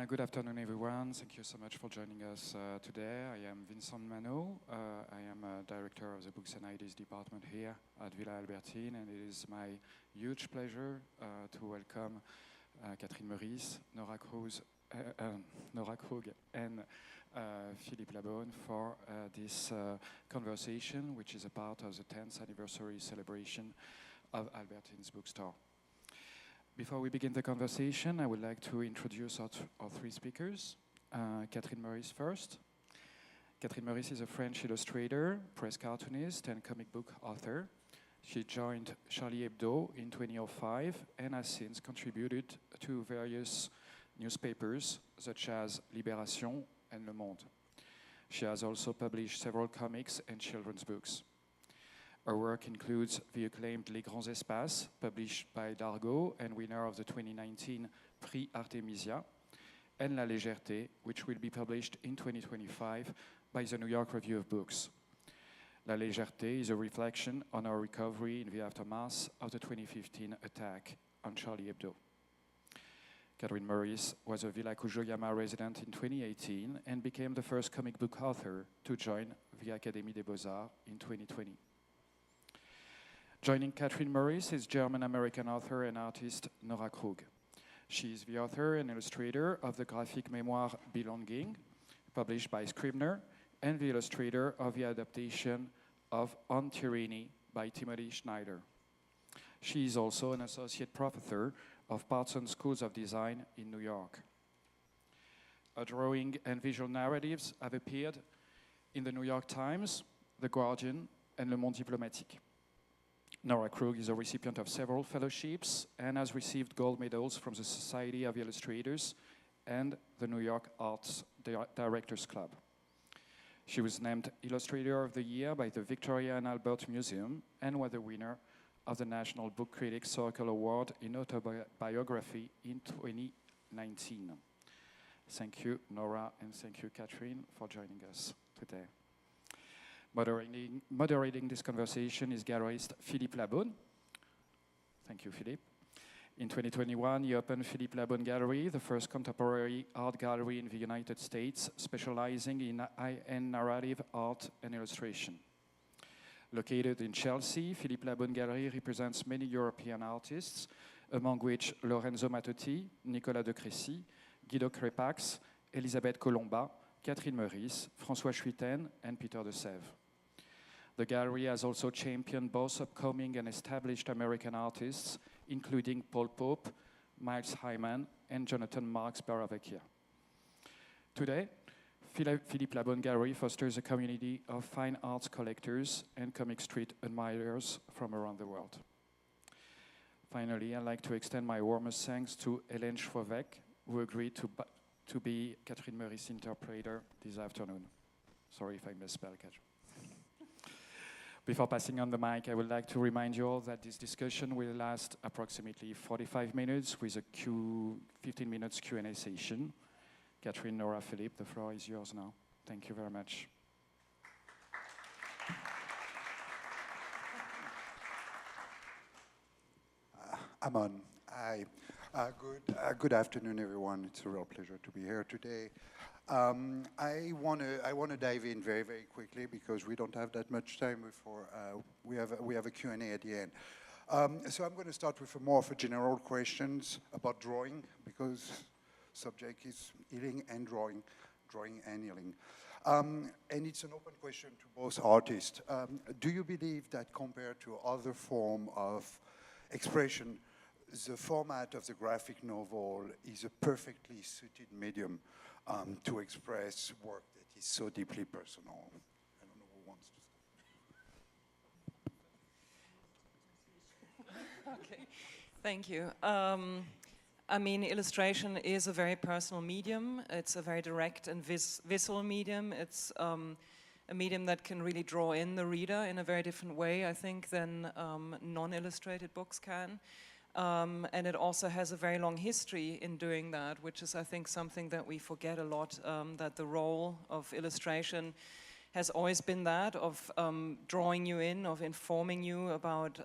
Good afternoon, everyone. Thank you so much for joining us today. I am Vincent Manot. I am a director of the Books and Ideas department here at Villa Albertine, and it is my huge pleasure to welcome Catherine Meurisse, Nora Krug, and Philippe Labaune for this conversation, which is a part of the 10th anniversary celebration of Albertine's bookstore. Before we begin the conversation, I would like to introduce our three speakers. Catherine Meurisse first. Catherine Meurisse is a French illustrator, press cartoonist, and comic book author. She joined Charlie Hebdo in 2005 and has since contributed to various newspapers such as Libération and Le Monde. She has also published several comics and children's books. Her work includes the acclaimed Les Grands Espaces, published by Dargaud and winner of the 2019 Prix Artemisia, and La Légèreté, which will be published in 2025 by the New York Review of Books. La Légèreté is a reflection on our recovery in the aftermath of the 2015 attack on Charlie Hebdo. Catherine Meurisse was a Villa Kujoyama resident in 2018 and became the first comic book author to join the Académie des Beaux-Arts in 2020. Joining Catherine Meurisse is German-American author and artist Nora Krug. She is the author and illustrator of the graphic memoir Belonging, published by Scribner, and the illustrator of the adaptation of On Tyranny by Timothy Schneider. She is also an associate professor of Parsons Schools of Design in New York. Her drawing and visual narratives have appeared in the New York Times, The Guardian, and Le Monde Diplomatique. Nora Krug is a recipient of several fellowships and has received gold medals from the Society of Illustrators and the New York Arts Directors Club. She was named Illustrator of the Year by the Victoria and Albert Museum and was the winner of the National Book Critics Circle Award in Autobiography in 2019. Thank you, Nora, and thank you, Catherine, for joining us today. Moderating this conversation is gallerist Philippe Labaune. Thank you, Philippe. In 2021, he opened Philippe Labaune Gallery, the first contemporary art gallery in the United States, specializing in high-end narrative art and illustration. Located in Chelsea, Philippe Labaune Gallery represents many European artists, among which Lorenzo Mattotti, Nicolas de Crécy, Guido Crepax, Elisabeth Colomba, Catherine Meurisse, François Schuiten, and Peter de Sèvres. The gallery has also championed both upcoming and established American artists, including Paul Pope, Miles Hyman, and Jonathan Marks Baravecchia. Today, Philippe Labaune Gallery fosters a community of fine arts collectors and comic strip admirers from around the world. Finally, I'd like to extend my warmest thanks to Hélène Schwovek, who agreed to be Catherine Meurisse interpreter this afternoon. Sorry if I misspelled Catherine. Before passing on the mic, I would like to remind you all that this discussion will last approximately 45 minutes with a 15 minutes Q&A session. Catherine, Nora, Philippe, the floor is yours now. Thank you very much. I'm on. Good afternoon, everyone. It's a real pleasure to be here today. I want to dive in very, very quickly because we don't have that much time before we have a Q&A at the end. So I'm going to start with more of a general questions about drawing because subject is healing and drawing and healing. And it's an open question to both artists. Do you believe that compared to other form of expression, the format of the graphic novel is a perfectly suited medium to express work that is so deeply personal? I don't know who wants to start. Okay, thank you. I mean, illustration is a very personal medium. It's a very direct and visual medium. It's a medium that can really draw in the reader in a very different way, I think, than non-illustrated books can. And it also has a very long history in doing that, which is, I think, something that we forget a lot, that the role of illustration has always been that of drawing you in, of informing you about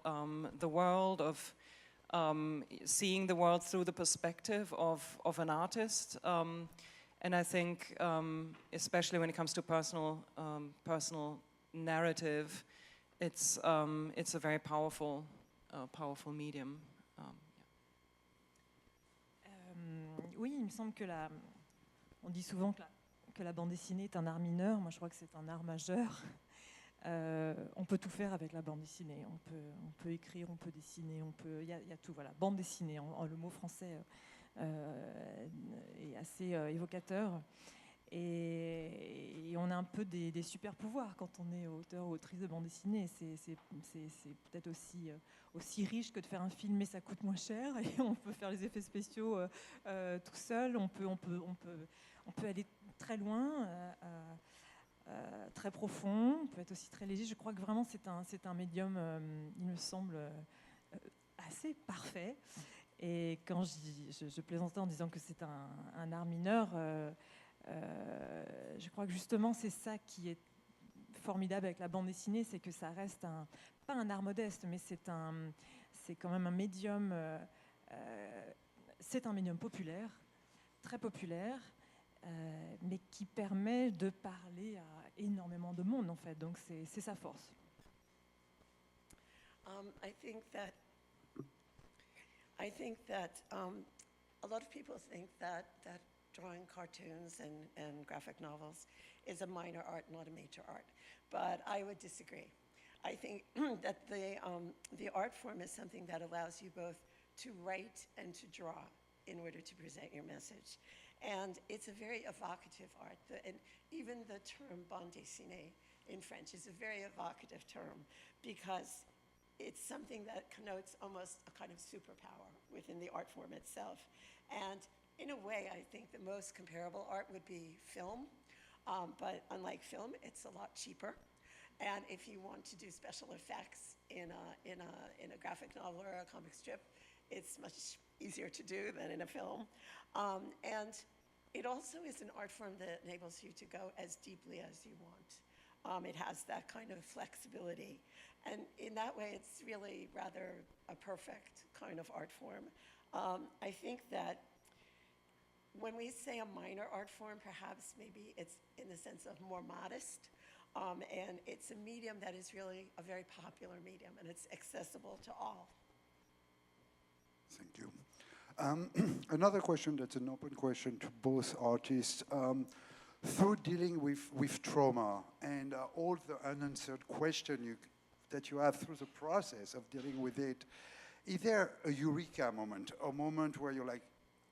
the world, of seeing the world through the perspective of an artist. And I think, especially when it comes to personal narrative, it's a very powerful medium. Oui, il me semble que on dit souvent que la bande dessinée est un art mineur. Moi, je crois que c'est un art majeur. On peut tout faire avec la bande dessinée. On peut écrire, on peut dessiner, il y a tout. Voilà, bande dessinée. Le mot français est assez évocateur. Et on a un peu des super pouvoirs quand on est auteur ou autrice de bande dessinée. C'est peut-être aussi riche que de faire un film, mais ça coûte moins cher. Et on peut faire les effets spéciaux tout seul. On peut aller très loin, très profond. On peut être aussi très léger. Je crois que vraiment c'est un médium, il me semble, assez parfait. Et quand je plaisantais en disant que c'est un art mineur, je crois que justement c'est ça qui est formidable avec la bande dessinée, c'est que ça reste pas un art modeste, mais c'est quand même un médium, c'est un médium populaire, très populaire, mais qui permet de parler à énormément de monde en fait, donc c'est sa force. I think that a lot of people think that drawing cartoons and graphic novels is a minor art, not a major art. But I would disagree. I think that the art form is something that allows you both to write and to draw in order to present your message. And it's a very evocative art. And even the term bande dessinée in French is a very evocative term because it's something that connotes almost a kind of superpower within the art form itself. And in a way, I think the most comparable art would be film. But unlike film, it's a lot cheaper. And if you want to do special effects in a graphic novel or a comic strip, it's much easier to do than in a film. And it also is an art form that enables you to go as deeply as you want. It has that kind of flexibility. And in that way, it's really rather a perfect kind of art form. I think that when we say a minor art form, perhaps maybe it's in the sense of more modest. And it's a medium that is really a very popular medium, and it's accessible to all. Thank you. Another question that's an open question to both artists. Through dealing with trauma and all the unanswered questions that you have through the process of dealing with it, is there a eureka moment, a moment where you're like,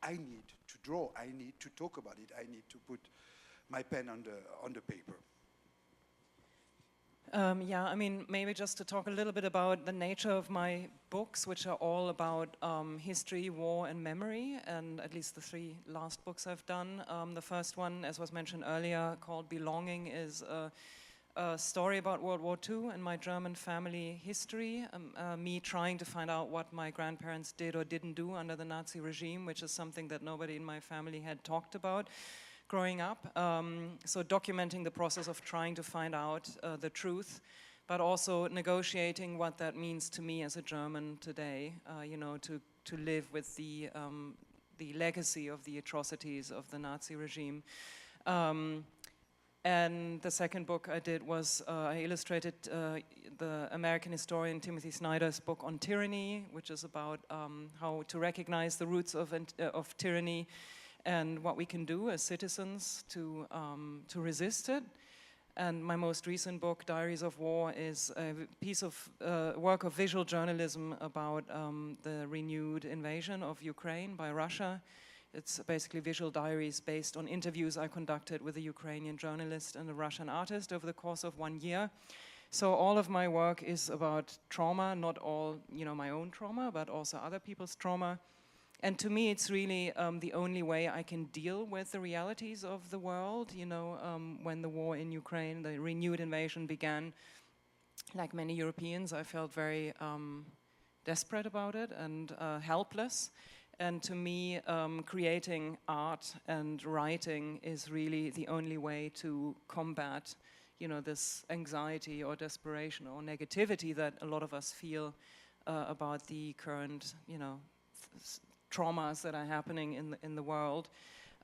I need to draw, I need to talk about it, I need to put my pen on the paper? Yeah, I mean, maybe just to talk a little bit about the nature of my books, which are all about history, war, and memory, and at least the three last books I've done. The first one, as was mentioned earlier, called Belonging, is a story about World War II and my German family history, me trying to find out what my grandparents did or didn't do under the Nazi regime, which is something that nobody in my family had talked about growing up. So documenting the process of trying to find out the truth, but also negotiating what that means to me as a German today, you know, to live with the legacy of the atrocities of the Nazi regime. And the second book I did was I illustrated the American historian Timothy Snyder's book on tyranny, which is about how to recognize the roots of tyranny and what we can do as citizens to resist it. And my most recent book, Diaries of War, is a piece of work of visual journalism about the renewed invasion of Ukraine by Russia. It's basically visual diaries based on interviews I conducted with a Ukrainian journalist and a Russian artist over the course of 1 year. So all of my work is about trauma, not all, you know, my own trauma, but also other people's trauma. And to me, it's really the only way I can deal with the realities of the world. You know, when the war in Ukraine, the renewed invasion began, like many Europeans, I felt very desperate about it and helpless. And to me, creating art and writing is really the only way to combat, you know, this anxiety or desperation or negativity that a lot of us feel about the current, traumas that are happening in the world.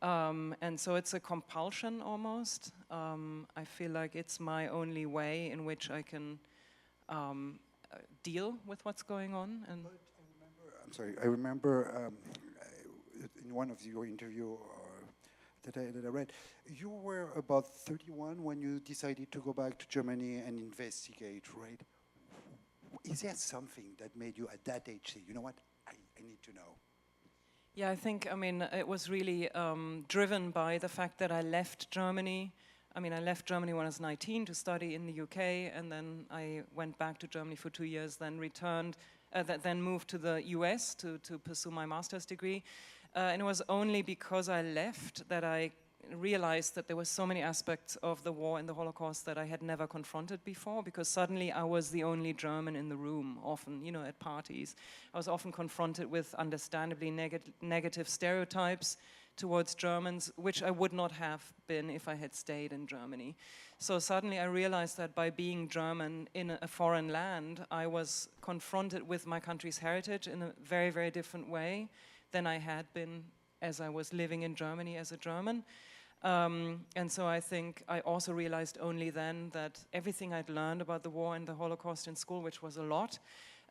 And so it's a compulsion almost. I feel like it's my only way in which I can deal with what's going on. And I remember in one of your interviews that I read, you were about 31 when you decided to go back to Germany and investigate, right? Is there something that made you at that age say, you know what, I need to know? Yeah, I think, it was really driven by the fact that I left Germany. I left Germany when I was 19 to study in the UK, and then I went back to Germany for 2 years, then returned, then moved to the US to pursue my master's degree. And it was only because I left that I realized that there were so many aspects of the war and the Holocaust that I had never confronted before, because suddenly I was the only German in the room, often, at parties. I was often confronted with understandably negative stereotypes towards Germans, which I would not have been if I had stayed in Germany. So suddenly I realized that by being German in a foreign land, I was confronted with my country's heritage in a very, very different way than I had been as I was living in Germany as a German. And so I think I also realized only then that everything I'd learned about the war and the Holocaust in school, which was a lot,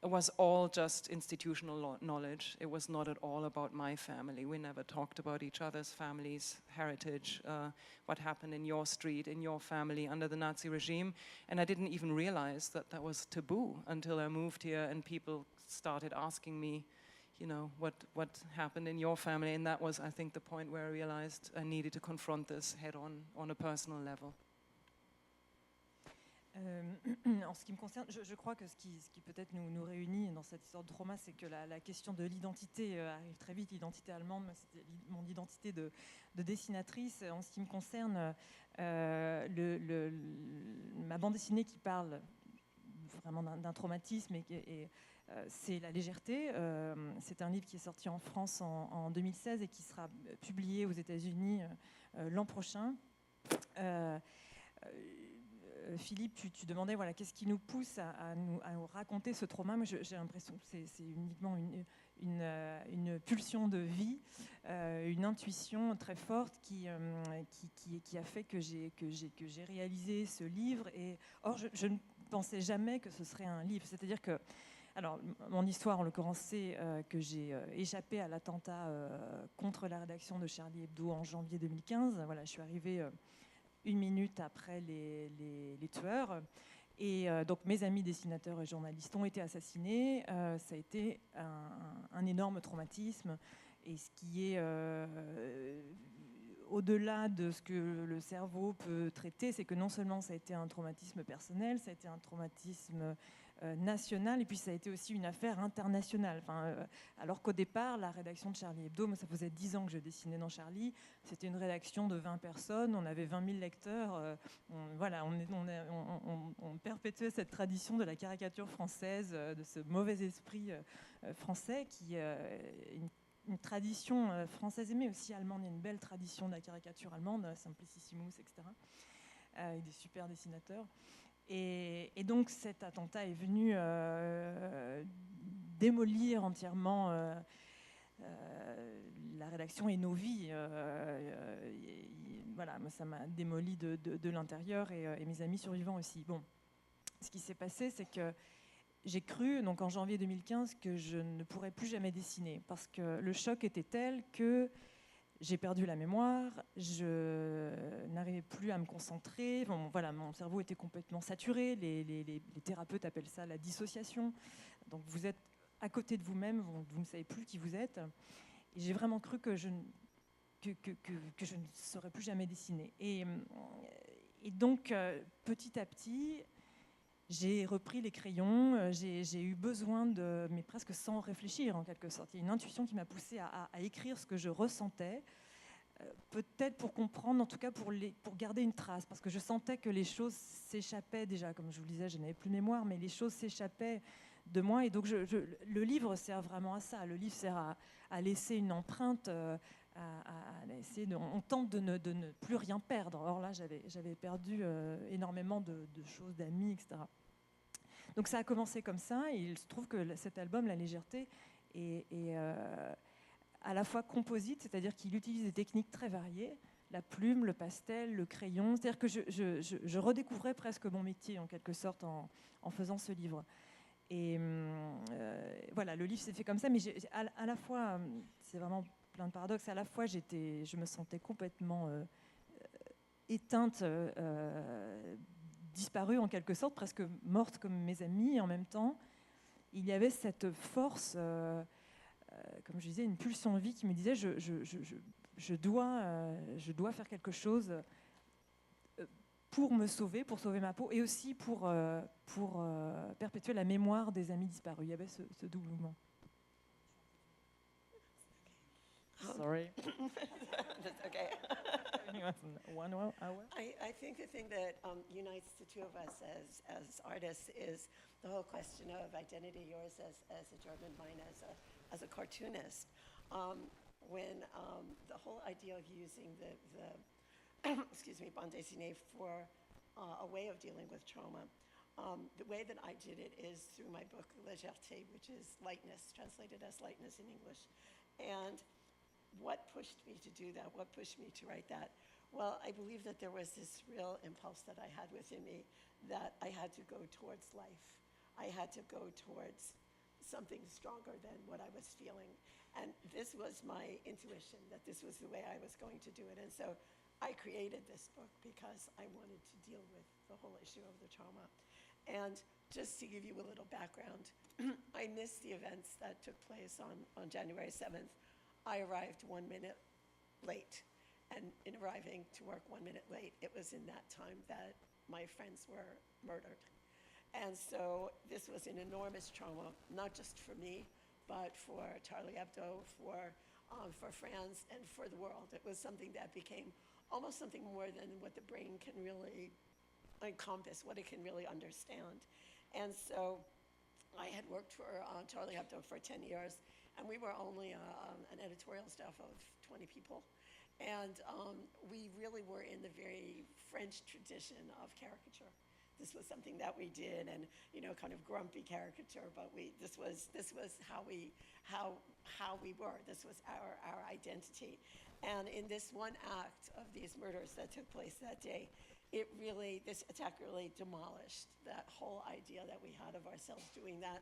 was all just institutional knowledge. It was not at all about my family. We never talked about each other's families, heritage, what happened in your street, in your family under the Nazi regime. And I didn't even realize that that was taboo until I moved here and people started asking me, what happened in your family. And that was, I think, the point where I realized I needed to confront this head on a personal level. En ce qui me concerne, je crois que ce qui peut-être nous réunit dans cette histoire de trauma, c'est que la question de l'identité arrive très vite. L'identité allemande, c'était mon identité de dessinatrice. En ce qui me concerne, ma bande dessinée qui parle vraiment d'un traumatisme et c'est La légèreté. C'est un livre qui est sorti en France en 2016 et qui sera publié aux États-Unis l'an prochain. Philippe, tu demandais qu'est-ce qui nous pousse à nous raconter ce trauma. Moi, j'ai l'impression que c'est uniquement une pulsion de vie, une intuition très forte qui a fait que j'ai réalisé ce livre. Or, je ne pensais jamais que ce serait un livre. C'est-à-dire que, alors, mon histoire, en l'occurrence, c'est que j'ai échappé à l'attentat contre la rédaction de Charlie Hebdo en janvier 2015. Je suis arrivée 1 minute après les tueurs. Et donc mes amis dessinateurs et journalistes ont été assassinés. Ça a été un énorme traumatisme. Et ce qui est au-delà de ce que le cerveau peut traiter, c'est que non seulement ça a été un traumatisme personnel, ça a été un traumatisme national, et puis ça a été aussi une affaire internationale. Alors qu'au départ, la rédaction de Charlie Hebdo, moi, ça faisait 10 ans que je dessinais dans Charlie, c'était une rédaction de 20 personnes, on avait 20 000 lecteurs, on perpétuait cette tradition de la caricature française, de ce mauvais esprit français qui une tradition française mais aussi allemande. Il y a une belle tradition de la caricature allemande, Simplicissimus, etc. Avec des super dessinateurs. Et donc cet attentat est venu démolir entièrement la rédaction et nos vies. Moi, ça m'a démoli de l'intérieur et mes amis survivants aussi. Bon, ce qui s'est passé, c'est que j'ai cru, donc en janvier 2015, que je ne pourrais plus jamais dessiner parce que le choc était tel que j'ai perdu la mémoire, je n'arrivais plus à me concentrer. Mon cerveau était complètement saturé. Les thérapeutes appellent ça la dissociation. Donc vous êtes à côté de vous-même, vous ne savez plus qui vous êtes. Et j'ai vraiment cru que je ne saurais plus jamais dessiner. Et donc petit à petit, j'ai repris les crayons, j'ai eu besoin mais presque sans réfléchir en quelque sorte. Il y a une intuition qui m'a poussée à écrire ce que je ressentais, peut-être pour comprendre, en tout cas pour garder une trace, parce que je sentais que les choses s'échappaient déjà, comme je vous le disais, je n'avais plus mémoire, mais les choses s'échappaient de moi. Et donc le livre sert vraiment à ça. Le livre sert à laisser une empreinte, on tente de ne plus rien perdre. Or là, j'avais perdu énormément de choses, d'amis, etc. Donc ça a commencé comme ça, et il se trouve que cet album, La Légèreté, est à la fois composite, c'est-à-dire qu'il utilise des techniques très variées, la plume, le pastel, le crayon, c'est-à-dire que je redécouvrais presque mon métier en quelque sorte en faisant ce livre. Et voilà, le livre s'est fait comme ça, mais à la fois, c'est vraiment plein de paradoxes, à la fois je me sentais complètement éteinte, disparue en quelque sorte, presque morte comme mes amis, et en même temps, il y avait cette force, comme je disais, une pulsion de vie qui me disait je dois faire quelque chose pour me sauver, pour sauver ma peau, et aussi pour perpétuer la mémoire des amis disparus. Il y avait ce double mouvement. Sorry. That's okay. 1 hour. I think the thing that unites the two of us as artists is the whole question of identity, yours as a German, mine as a cartoonist. When the whole idea of using the excuse me, bande dessinée for a way of dealing with trauma, the way that I did it is through my book, Légèreté, which is lightness, translated as lightness in English. And what pushed me to do that? What pushed me to write that? Well, I believe that there was this real impulse that I had within me that I had to go towards life. I had to go towards something stronger than what I was feeling. And this was my intuition, that this was the way I was going to do it. And so I created this book because I wanted to deal with the whole issue of the trauma. And just to give you a little background, I missed the events that took place on January 7th. I arrived 1 minute late, and in arriving to work 1 minute late, it was in that time that my friends were murdered. And so this was an enormous trauma, not just for me, but for Charlie Hebdo, for France, and for the world. It was something that became almost something more than what the brain can really encompass, what it can really understand. And so I had worked for Charlie Hebdo for 10 years, and we were only an editorial staff of 20 people. And we really were in the very French tradition of caricature. This was something that we did, and kind of grumpy caricature. But this was how we were. This was our identity. And in this one act of these murders that took place that day, this attack really demolished that whole idea that we had of ourselves doing that.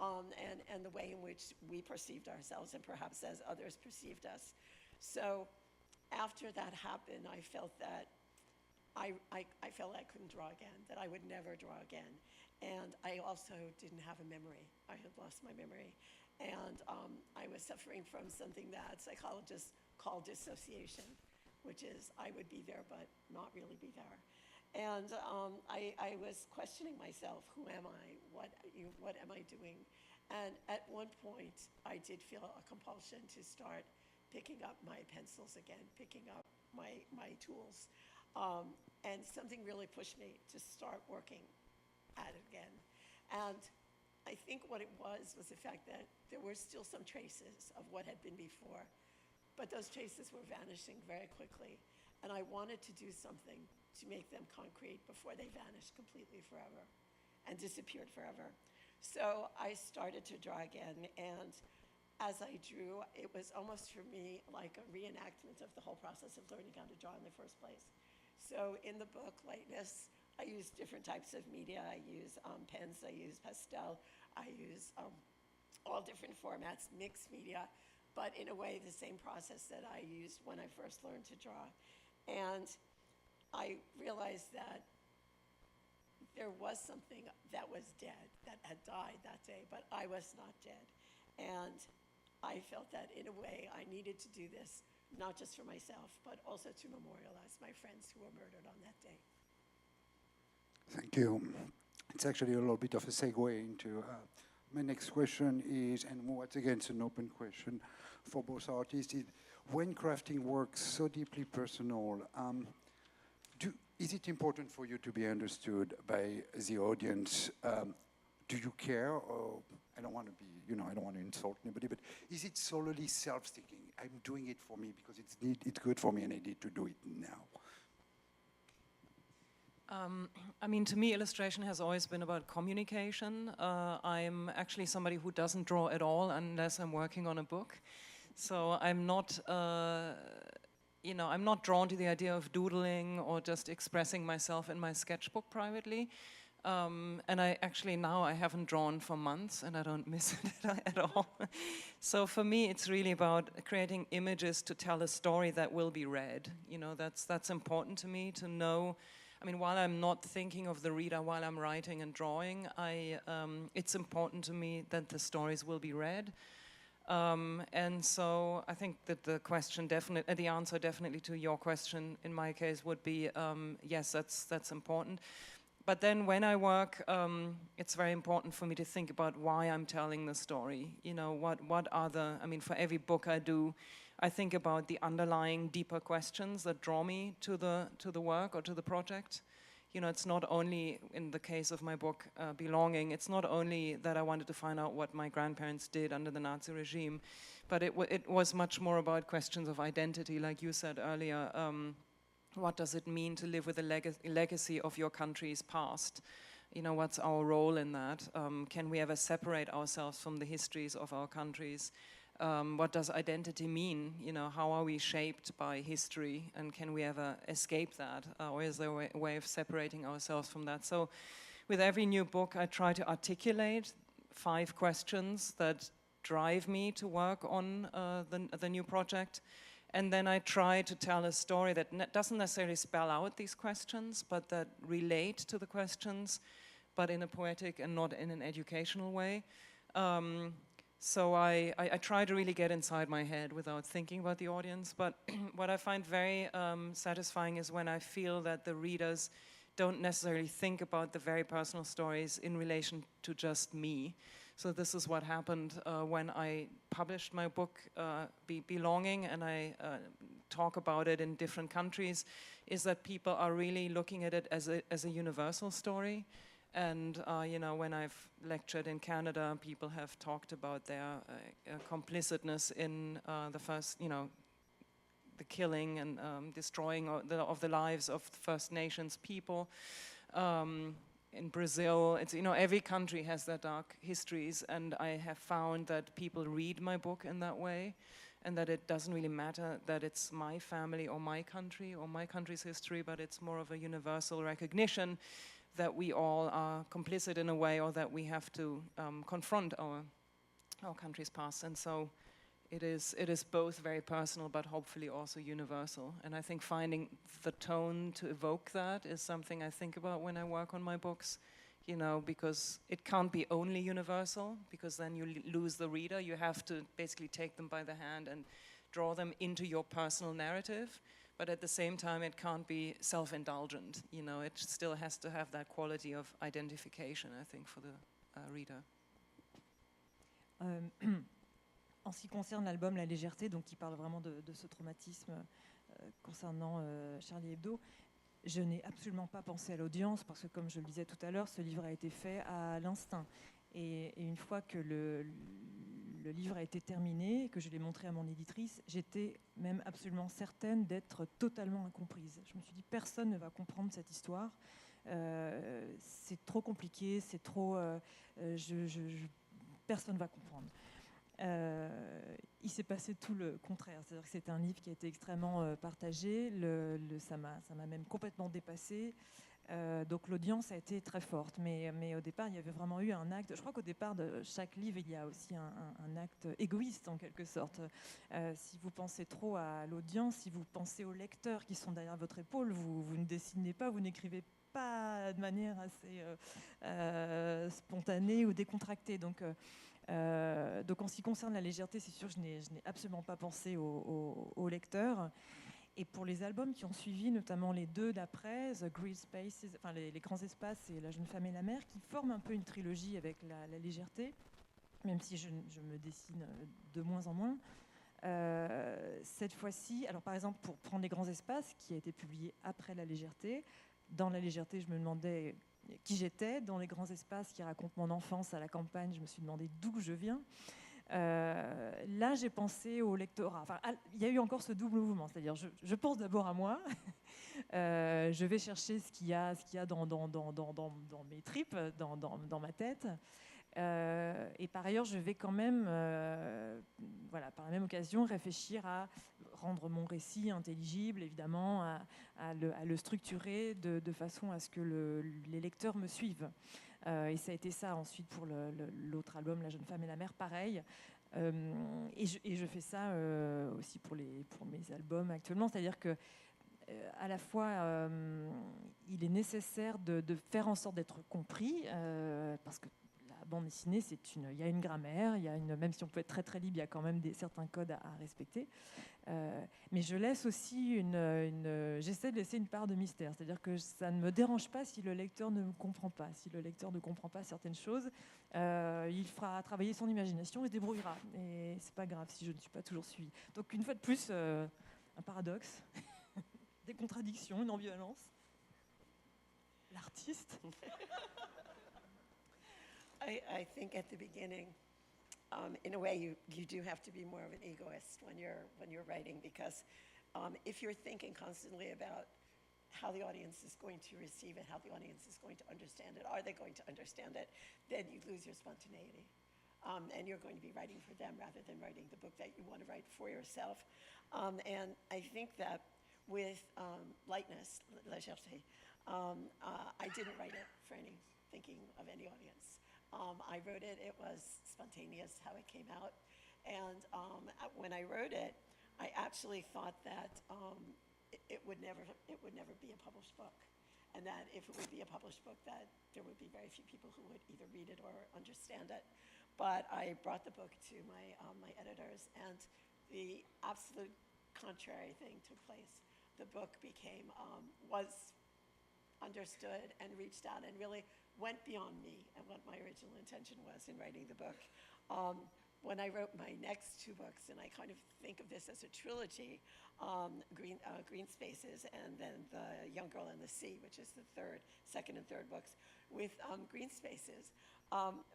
And the way in which we perceived ourselves and perhaps as others perceived us. So after that happened, I felt that I felt I couldn't draw again, that I would never draw again. And I also didn't have a memory. I had lost my memory. And I was suffering from something that psychologists call dissociation, which is I would be there but not really be there. And I was questioning myself, who am I? What am I doing? And at one point, I did feel a compulsion to start picking up my pencils again, picking up my tools. And something really pushed me to start working at it again. And I think what it was the fact that there were still some traces of what had been before, but those traces were vanishing very quickly. And I wanted to do something to make them concrete before they vanished completely forever and disappeared forever. So I started to draw again, and as I drew, it was almost for me like a reenactment of the whole process of learning how to draw in the first place. So in the book, Lightness, I use different types of media. I use pens, I use pastel, I use all different formats, mixed media, but in a way the same process that I used when I first learned to draw. And I realized that there was something that was dead, that had died that day, but I was not dead. And I felt that in a way I needed to do this, not just for myself, but also to memorialize my friends who were murdered on that day. Thank you. It's actually a little bit of a segue into my next question is, and once again, it's an open question for both artists, is when crafting works so deeply personal, is it important for you to be understood by the audience? Do you care? Or I don't want to be, I don't want to insult anybody, but is it solely self-seeking? I'm doing it for me because it's good for me and I need to do it now. I mean, to me, illustration has always been about communication. I'm actually somebody who doesn't draw at all unless I'm working on a book. So I'm not, I'm not drawn to the idea of doodling or just expressing myself in my sketchbook privately. And I haven't drawn for months, and I don't miss it at all. So for me, it's really about creating images to tell a story that will be read. That's important to me to know. I mean, while I'm not thinking of the reader while I'm writing and drawing, it's important to me that the stories will be read. And so I think that the answer definitely to your question in my case would be yes, that's important. But then when I work, it's very important for me to think about why I'm telling the story. For every book I do, I think about the underlying deeper questions that draw me to the work or to the project. It's not only, in the case of my book, Belonging, it's not only that I wanted to find out what my grandparents did under the Nazi regime, but it was much more about questions of identity, like you said earlier. What does it mean to live with the legacy of your country's past? What's our role in that? Can we ever separate ourselves from the histories of our countries? What does identity mean? How are we shaped by history, and can we ever escape that? Or is there a way of separating ourselves from that? So with every new book, I try to articulate 5 questions that drive me to work on the new project. And then I try to tell a story that doesn't necessarily spell out these questions, but that relate to the questions, but in a poetic and not in an educational way. So I try to really get inside my head without thinking about the audience. But what I find very satisfying is when I feel that the readers don't necessarily think about the very personal stories in relation to just me. So this is what happened when I published my book, Belonging, and I talk about it in different countries, is that people are really looking at it as a universal story. And when I've lectured in Canada, people have talked about their complicitness in the first, the killing and destroying of the lives of First Nations people. In Brazil, it's every country has their dark histories, and I have found that people read my book in that way, and that it doesn't really matter that it's my family or my country or my country's history, but it's more of a universal recognition that we all are complicit in a way, or that we have to confront our country's past. And so it is both very personal, but hopefully also universal. And I think finding the tone to evoke that is something I think about when I work on my books, because it can't be only universal, because then you lose the reader. You have to basically take them by the hand and draw them into your personal narrative. But at the same time, it can't be self-indulgent. It still has to have that quality of identification, I think, for the reader. En ce qui concerne l'album La Légèreté, donc qui parle vraiment de ce traumatisme concernant Charlie Hebdo, je n'ai absolument pas pensé à l'audience parce que, comme je le disais tout à l'heure, ce livre a été fait à l'instinct. Et une fois que le livre a été terminé, que je l'ai montré à mon éditrice, j'étais même absolument certaine d'être totalement incomprise. Je me suis dit, personne ne va comprendre cette histoire. C'est trop compliqué, c'est trop... personne ne va comprendre. Il s'est passé tout le contraire, c'est-à-dire que c'est un livre qui a été extrêmement partagé, ça m'a même complètement dépassée, donc l'audience a été très forte, mais au départ il y avait vraiment eu un acte, je crois qu'au départ de chaque livre il y a aussi un acte égoïste en quelque sorte. Si vous pensez trop à l'audience, si vous pensez aux lecteurs qui sont derrière votre épaule, vous ne dessinez pas, vous n'écrivez pas de manière assez spontanée ou décontractée, donc en ce qui concerne La Légèreté, c'est sûr, je n'ai absolument pas pensé aux lecteurs. Et pour les albums qui ont suivi, notamment les 2 d'après, The Great Spaces, enfin les grands espaces et La jeune femme et la mer, qui forment un peu une trilogie avec la Légèreté, même si je me dessine de moins en moins. Cette fois-ci, alors par exemple pour prendre Les grands espaces, qui a été publié après La Légèreté, dans La Légèreté, je me demandais qui j'étais. Dans Les grands espaces qui racontent mon enfance à la campagne, je me suis demandé d'où je viens. Là, j'ai pensé au lectorat. Enfin, il y a eu encore ce double mouvement, c'est-à-dire je pense d'abord à moi, Je vais chercher ce qu'il y a dans mes tripes, dans ma tête. Et par ailleurs, je vais quand même, par la même occasion, réfléchir à rendre mon récit intelligible, évidemment, à le structurer de façon à ce que les lecteurs me suivent. Et ça a été ça ensuite pour l'autre album, La jeune femme et la mère, pareil. Et je fais ça aussi pour mes albums actuellement, c'est-à-dire que à la fois, il est nécessaire de faire en sorte d'être compris, parce que la bande dessinée, il y a une grammaire, même si on peut être très très libre, il y a quand même certains codes à respecter. Mais je laisse aussi j'essaie de laisser une part de mystère, c'est-à-dire que ça ne me dérange pas si le lecteur ne me comprend pas. Si le lecteur ne comprend pas certaines choses, il fera travailler son imagination et se débrouillera. Et c'est pas grave si je ne suis pas toujours suivie. Donc une fois de plus, un paradoxe. Des contradictions, une ambivalence. L'artiste. I think at the beginning, in a way, you do have to be more of an egoist when you're writing, because if you're thinking constantly about how the audience is going to receive it, how the audience is going to understand it, are they going to understand it, then you lose your spontaneity. And you're going to be writing for them rather than writing the book that you want to write for yourself. And I think that with lightness, légèreté, I didn't write it for any thinking of any audience. I wrote it, it was spontaneous how it came out. And when I wrote it, I actually thought that it would never be a published book. And that if it would be a published book, that there would be very few people who would either read it or understand it. But I brought the book to my editors, and the absolute contrary thing took place. The book was understood and reached out and really went beyond me and what my original intention was in writing the book. When I wrote my next two books, and I kind of think of this as a trilogy, Green Spaces and then The Young Girl and the Sea, which is the second and third books. With Green Spaces,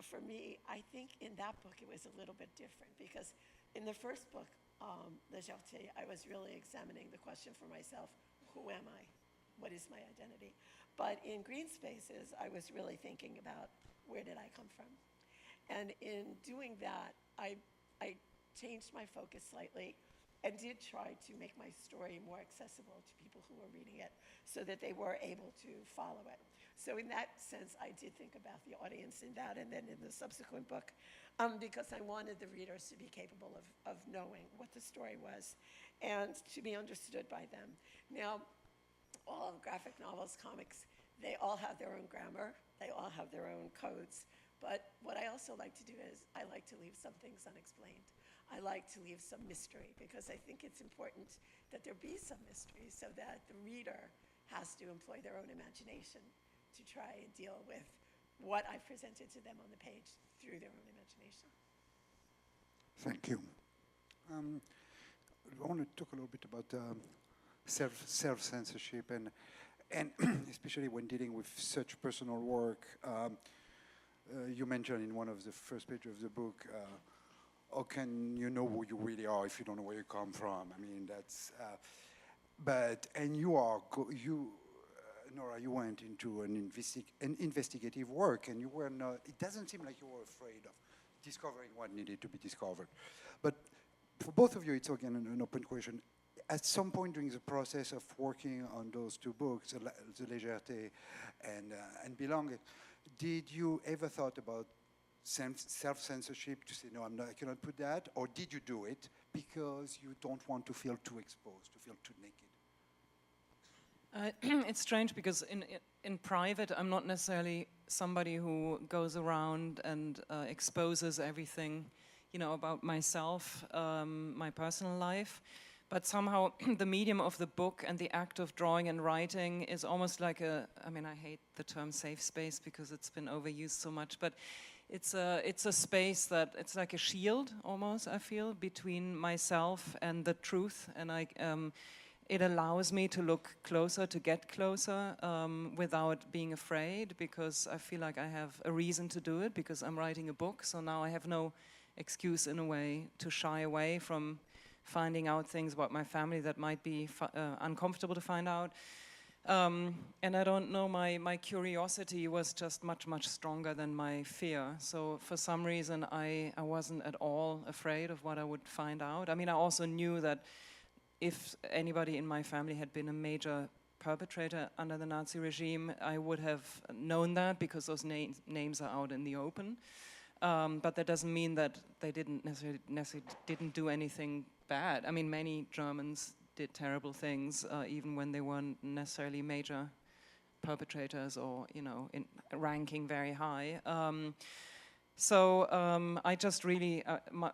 for me, I think in that book it was a little bit different, because in the first book, Légèreté, I was really examining the question for myself, who am I? What is my identity? But in Green Spaces, I was really thinking about where did I come from? And in doing that, I changed my focus slightly and did try to make my story more accessible to people who were reading it so that they were able to follow it. So in that sense, I did think about the audience in that, and then in the subsequent book, because I wanted the readers to be capable of knowing what the story was and to be understood by them. Now, all graphic novels, comics, they all have their own grammar, they all have their own codes, but what I also like to do is I like to leave some things unexplained. I like to leave some mystery, because I think it's important that there be some mystery so that the reader has to employ their own imagination to try and deal with what I've presented to them on the page through their own imagination. Thank you. I want to talk a little bit about self-censorship and especially when dealing with such personal work. You mentioned in one of the first pages of the book, how can you know who you really are if you don't know where you come from? I mean, that's, Nora, you went into an investigative work, and you were not, it doesn't seem like you were afraid of discovering what needed to be discovered. But for both of you, it's again an open question. At some point during the process of working on those two books, The Légèreté and Belong, did you ever thought about self-censorship to say, no, I cannot put that? Or did you do it because you don't want to feel too exposed, to feel too naked? It's strange, because in private, I'm not necessarily somebody who goes around and exposes everything, about myself, my personal life. But somehow the medium of the book and the act of drawing and writing is almost like I hate the term safe space because it's been overused so much, but it's a space that, it's like a shield almost, I feel, between myself and the truth. And it allows me to look closer, to get closer without being afraid, because I feel like I have a reason to do it, because I'm writing a book. So now I have no excuse in a way to shy away from finding out things about my family that might be uncomfortable to find out. And I don't know, my curiosity was just much stronger than my fear. So for some reason, I wasn't at all afraid of what I would find out. I mean, I also knew that if anybody in my family had been a major perpetrator under the Nazi regime, I would have known that because those names are out in the open. But that doesn't mean that they didn't necessarily didn't do anything bad. I mean, many Germans did terrible things, even when they weren't necessarily major perpetrators or, you know, ranking very high. I just really,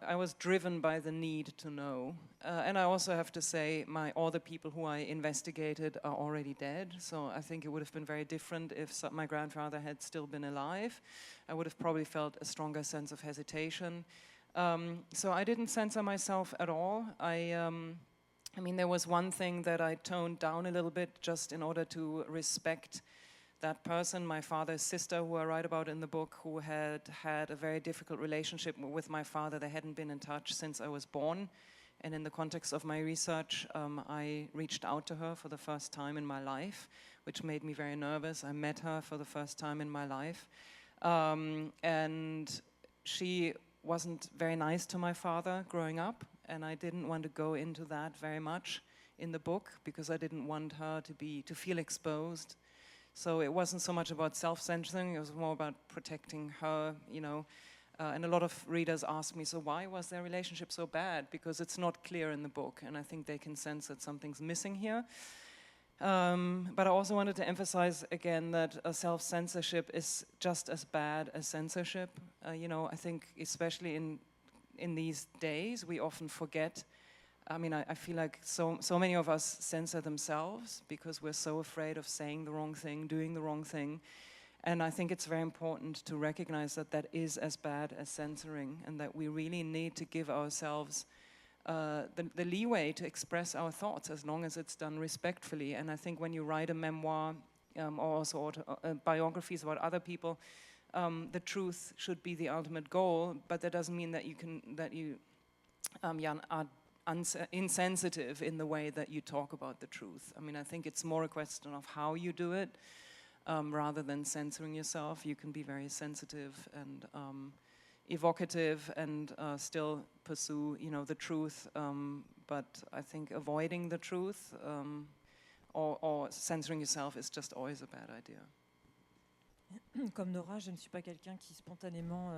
I was driven by the need to know. And I also have to say, all the people who I investigated are already dead. So I think it would have been very different if my grandfather had still been alive. I would have probably felt a stronger sense of hesitation. So I didn't censor myself at all. I mean, there was one thing that I toned down a little bit just in order to respect that person, my father's sister, who I write about in the book, who had had a very difficult relationship with my father. They hadn't been in touch since I was born. And in the context of my research, I reached out to her for the first time in my life, which made me very nervous. I met her for the first time in my life. And she wasn't very nice to my father growing up, and I didn't want to go into that very much in the book because I didn't want her to feel exposed. So it wasn't so much about self-censoring, it was more about protecting her, you know. And a lot of readers ask me, so why was their relationship so bad? Because it's not clear in the book, and I think they can sense that something's missing here. But I also wanted to emphasize again that self-censorship is just as bad as censorship. You know, I think especially in these days, we often forget. I mean, I feel like so many of us censor themselves because we're so afraid of saying the wrong thing, doing the wrong thing. And I think it's very important to recognize that that is as bad as censoring, and that we really need to give ourselves the leeway to express our thoughts as long as it's done respectfully. And I think when you write a memoir or also biographies about other people, the truth should be the ultimate goal, but that doesn't mean that you are insensitive in the way that you talk about the truth. I mean, I think it's more a question of how you do it rather than censoring yourself. You can be very sensitive and evocative and still pursue, you know, the truth. But I think avoiding the truth or censoring yourself is just always a bad idea. Comme Nora, je ne suis pas quelqu'un qui spontanément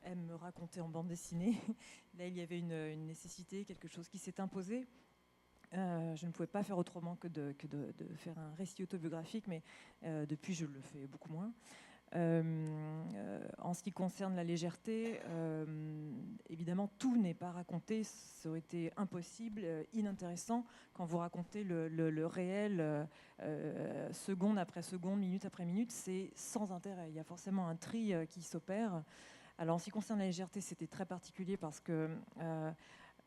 aime me raconter en bande dessinée. Là, il y avait une nécessité, quelque chose qui s'est imposé. Je ne pouvais pas faire autrement que de faire un récit autobiographique, mais depuis, je le fais beaucoup moins. En ce qui concerne la légèreté, évidemment, tout n'est pas raconté. Ça aurait été impossible, inintéressant, quand vous racontez le réel seconde après seconde, minute après minute. C'est sans intérêt. Il y a forcément un tri qui s'opère. Alors, en ce qui concerne la légèreté, c'était très particulier parce que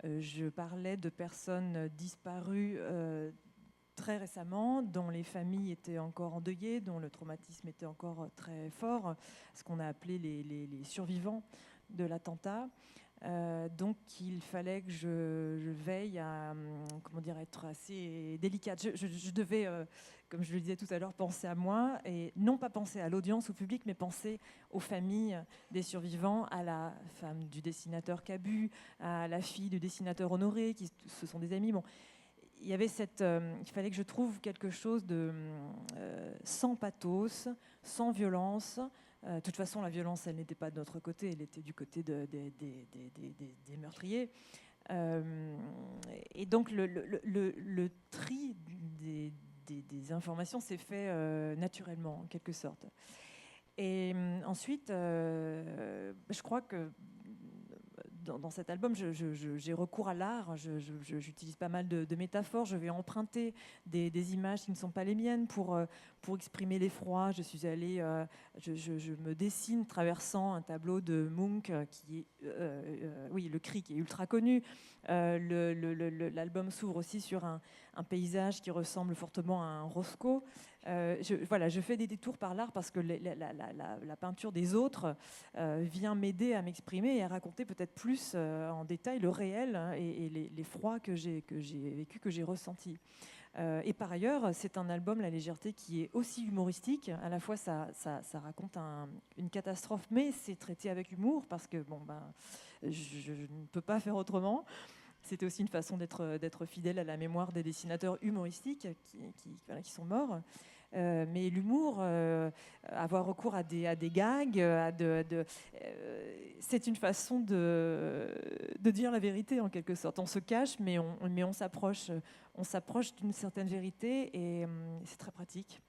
je parlais de personnes disparues très récemment, dont les familles étaient encore endeuillées, dont le traumatisme était encore très fort, ce qu'on a appelé les survivants de l'attentat. Donc il fallait que je veille à être assez délicate. Je devais, comme je le disais tout à l'heure, penser à moi, et non pas penser à l'audience, au public, mais penser aux familles des survivants, à la femme du dessinateur Cabu, à la fille du dessinateur Honoré, qui ce sont des amis. Bon, il y avait il fallait que je trouve quelque chose de sans pathos, sans violence. De toute façon, la violence, elle n'était pas de notre côté, elle était du côté des meurtriers. Et donc, le tri des informations s'est fait naturellement, en quelque sorte. Et ensuite, je crois que dans cet album, j'ai recours à l'art, j'utilise pas mal de métaphores, je vais emprunter des images qui ne sont pas les miennes pour exprimer l'effroi. Je suis allée, je me dessine traversant un tableau de Munch qui est, Le Cri, qui est ultra connu. L'album s'ouvre aussi sur un paysage qui ressemble fortement à un Roscoe. Je fais des détours par l'art parce que la peinture des autres vient m'aider à m'exprimer et à raconter peut-être plus en détail le réel et l'effroi que j'ai vécu, que j'ai ressenti. Et par ailleurs, c'est un album, La Légèreté, qui est aussi humoristique. À la fois, ça raconte une catastrophe, mais c'est traité avec humour, parce que je ne peux pas faire autrement. C'était aussi une façon d'être fidèle à la mémoire des dessinateurs humoristiques qui sont morts. Mais l'humour, avoir recours à des gags, c'est une façon de dire la vérité en quelque sorte. On se cache, mais on s'approche d'une certaine vérité et c'est très pratique.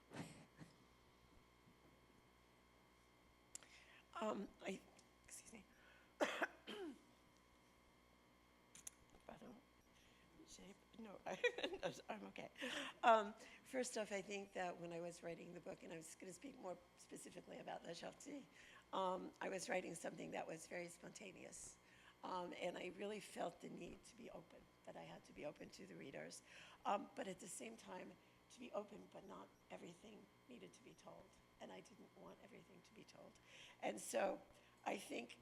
Excuse me. Pardon. No, I'm okay. First off, I think that when I was writing the book, and I was going to speak more specifically about La Légèreté, I was writing something that was very spontaneous. And I really felt the need to be open, that I had to be open to the readers. But at the same time, to be open, but not everything needed to be told. And I didn't want everything to be told. And so I think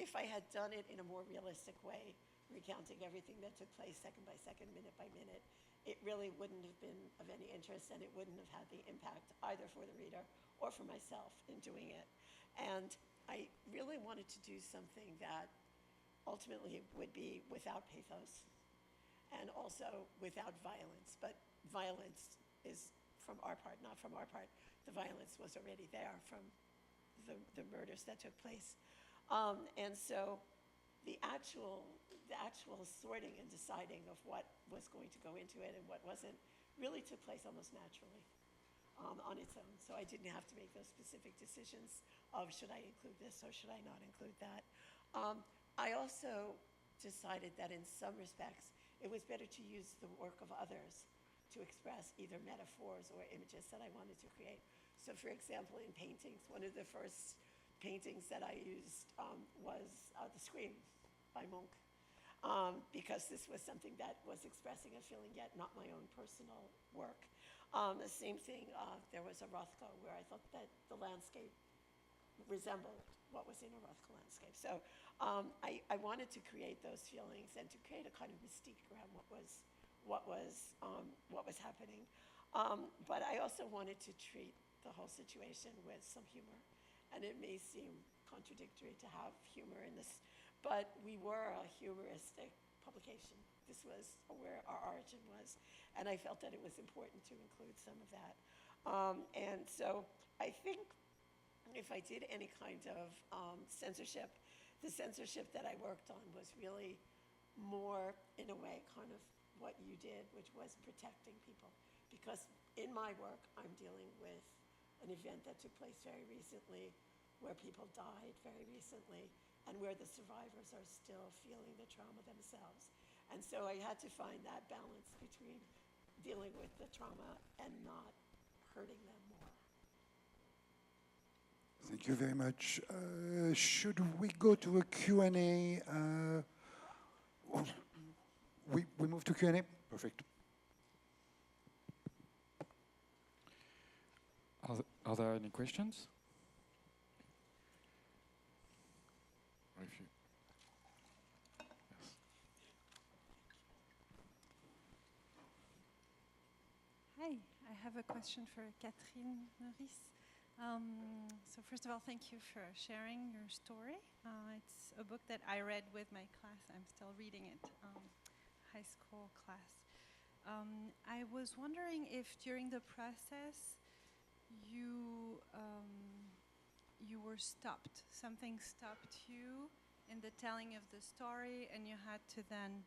if I had done it in a more realistic way, recounting everything that took place second by second, minute by minute, it really wouldn't have been of any interest, and it wouldn't have had the impact either for the reader or for myself in doing it. And I really wanted to do something that ultimately would be without pathos and also without violence. But violence is from our part, not from our part. The violence was already there from the murders that took place. And so the actual sorting and deciding of what was going to go into it and what wasn't really took place almost naturally on its own. So I didn't have to make those specific decisions of should I include this or should I not include that. I also decided that in some respects it was better to use the work of others to express either metaphors or images that I wanted to create. So for example, in paintings, one of the first paintings that I used was The Scream by Munch, because this was something that was expressing a feeling, yet not my own personal work. The same thing, there was a Rothko where I thought that the landscape resembled what was in a Rothko landscape. So I wanted to create those feelings and to create a kind of mystique around what was happening. But I also wanted to treat the whole situation with some humor. And it may seem contradictory to have humor in this, but we were a humoristic publication. This was where our origin was. And I felt that it was important to include some of that. And so I think if I did any kind of censorship, the censorship that I worked on was really more, in a way, kind of what you did, which was protecting people. Because in my work, I'm dealing with an event that took place very recently, where people died very recently, and where the survivors are still feeling the trauma themselves. And so I had to find that balance between dealing with the trauma and not hurting them more. Thank you very much. Should we go to a Q&A? We move to Q&A? Perfect. Are there any questions? Or if you- Yes. Hi, I have a question for Catherine Meurisse. So first of all, thank you for sharing your story. It's a book that I read with my class. I'm still reading it, high school class. I was wondering if during the process you were stopped. Something stopped you in the telling of the story, and you had to then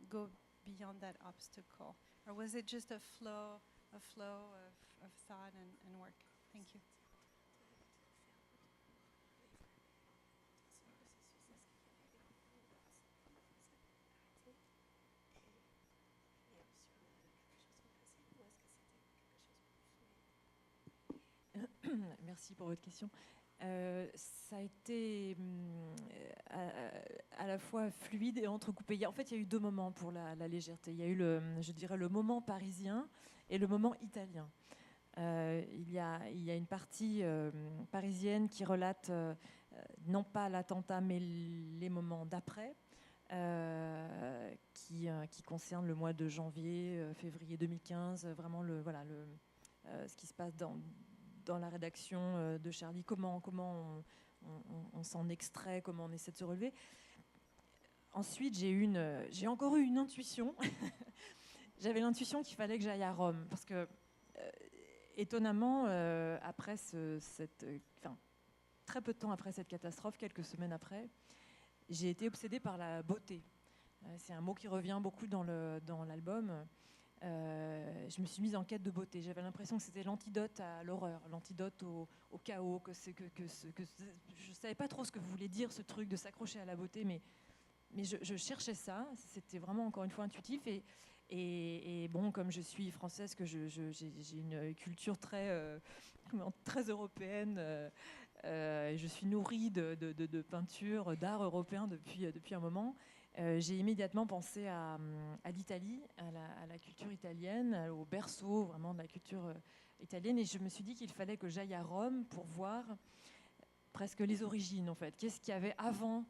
go beyond that obstacle, or was it just a flow of thought and work? Thank you. Merci pour votre question. Ça a été à la fois fluide et entrecoupé. En fait, il y a eu deux moments pour la légèreté. Il y a eu, je dirais, le moment parisien et le moment italien. Il y a une partie parisienne qui relate non pas l'attentat, mais les moments d'après. qui concerne le mois de janvier, février 2015, vraiment ce qui se passe dans la rédaction de Charlie, comment on s'en extrait, comment on essaie de se relever. Ensuite, j'ai encore eu une intuition. J'avais l'intuition qu'il fallait que j'aille à Rome, parce que, étonnamment, très peu de temps après cette catastrophe, quelques semaines après, j'ai été obsédée par la beauté. C'est un mot qui revient beaucoup dans l'album. Je me suis mise en quête de beauté. J'avais l'impression que c'était l'antidote à l'horreur, l'antidote au chaos. Je ne savais pas trop ce que voulait dire ce truc de s'accrocher à la beauté, mais je cherchais ça. C'était vraiment, encore une fois, intuitif. Et bon, comme je suis française, que j'ai une culture très européenne, je suis nourrie de peinture, d'art européen depuis un moment. J'ai immédiatement pensé à l'Italie, à la culture italienne, au berceau vraiment de la culture italienne. Et je me suis dit qu'il fallait que j'aille à Rome pour voir presque les origines, en fait. Qu'est-ce qu'il y avait avant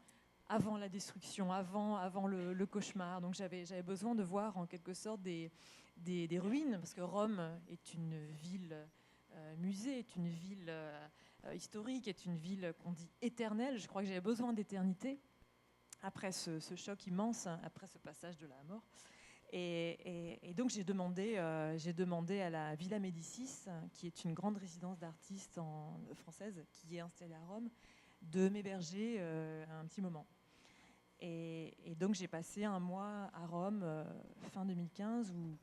la destruction, avant le cauchemar. Donc j'avais besoin de voir en quelque sorte des ruines, parce que Rome est une ville musée, est une ville historique, est une ville qu'on dit éternelle. Je crois que j'avais besoin d'éternité après ce choc immense, après ce passage de la mort. Et donc j'ai demandé à la Villa Médicis, qui est une grande résidence d'artistes française qui est installée à Rome, de m'héberger un petit moment. Et donc j'ai passé un mois à Rome fin 2015 où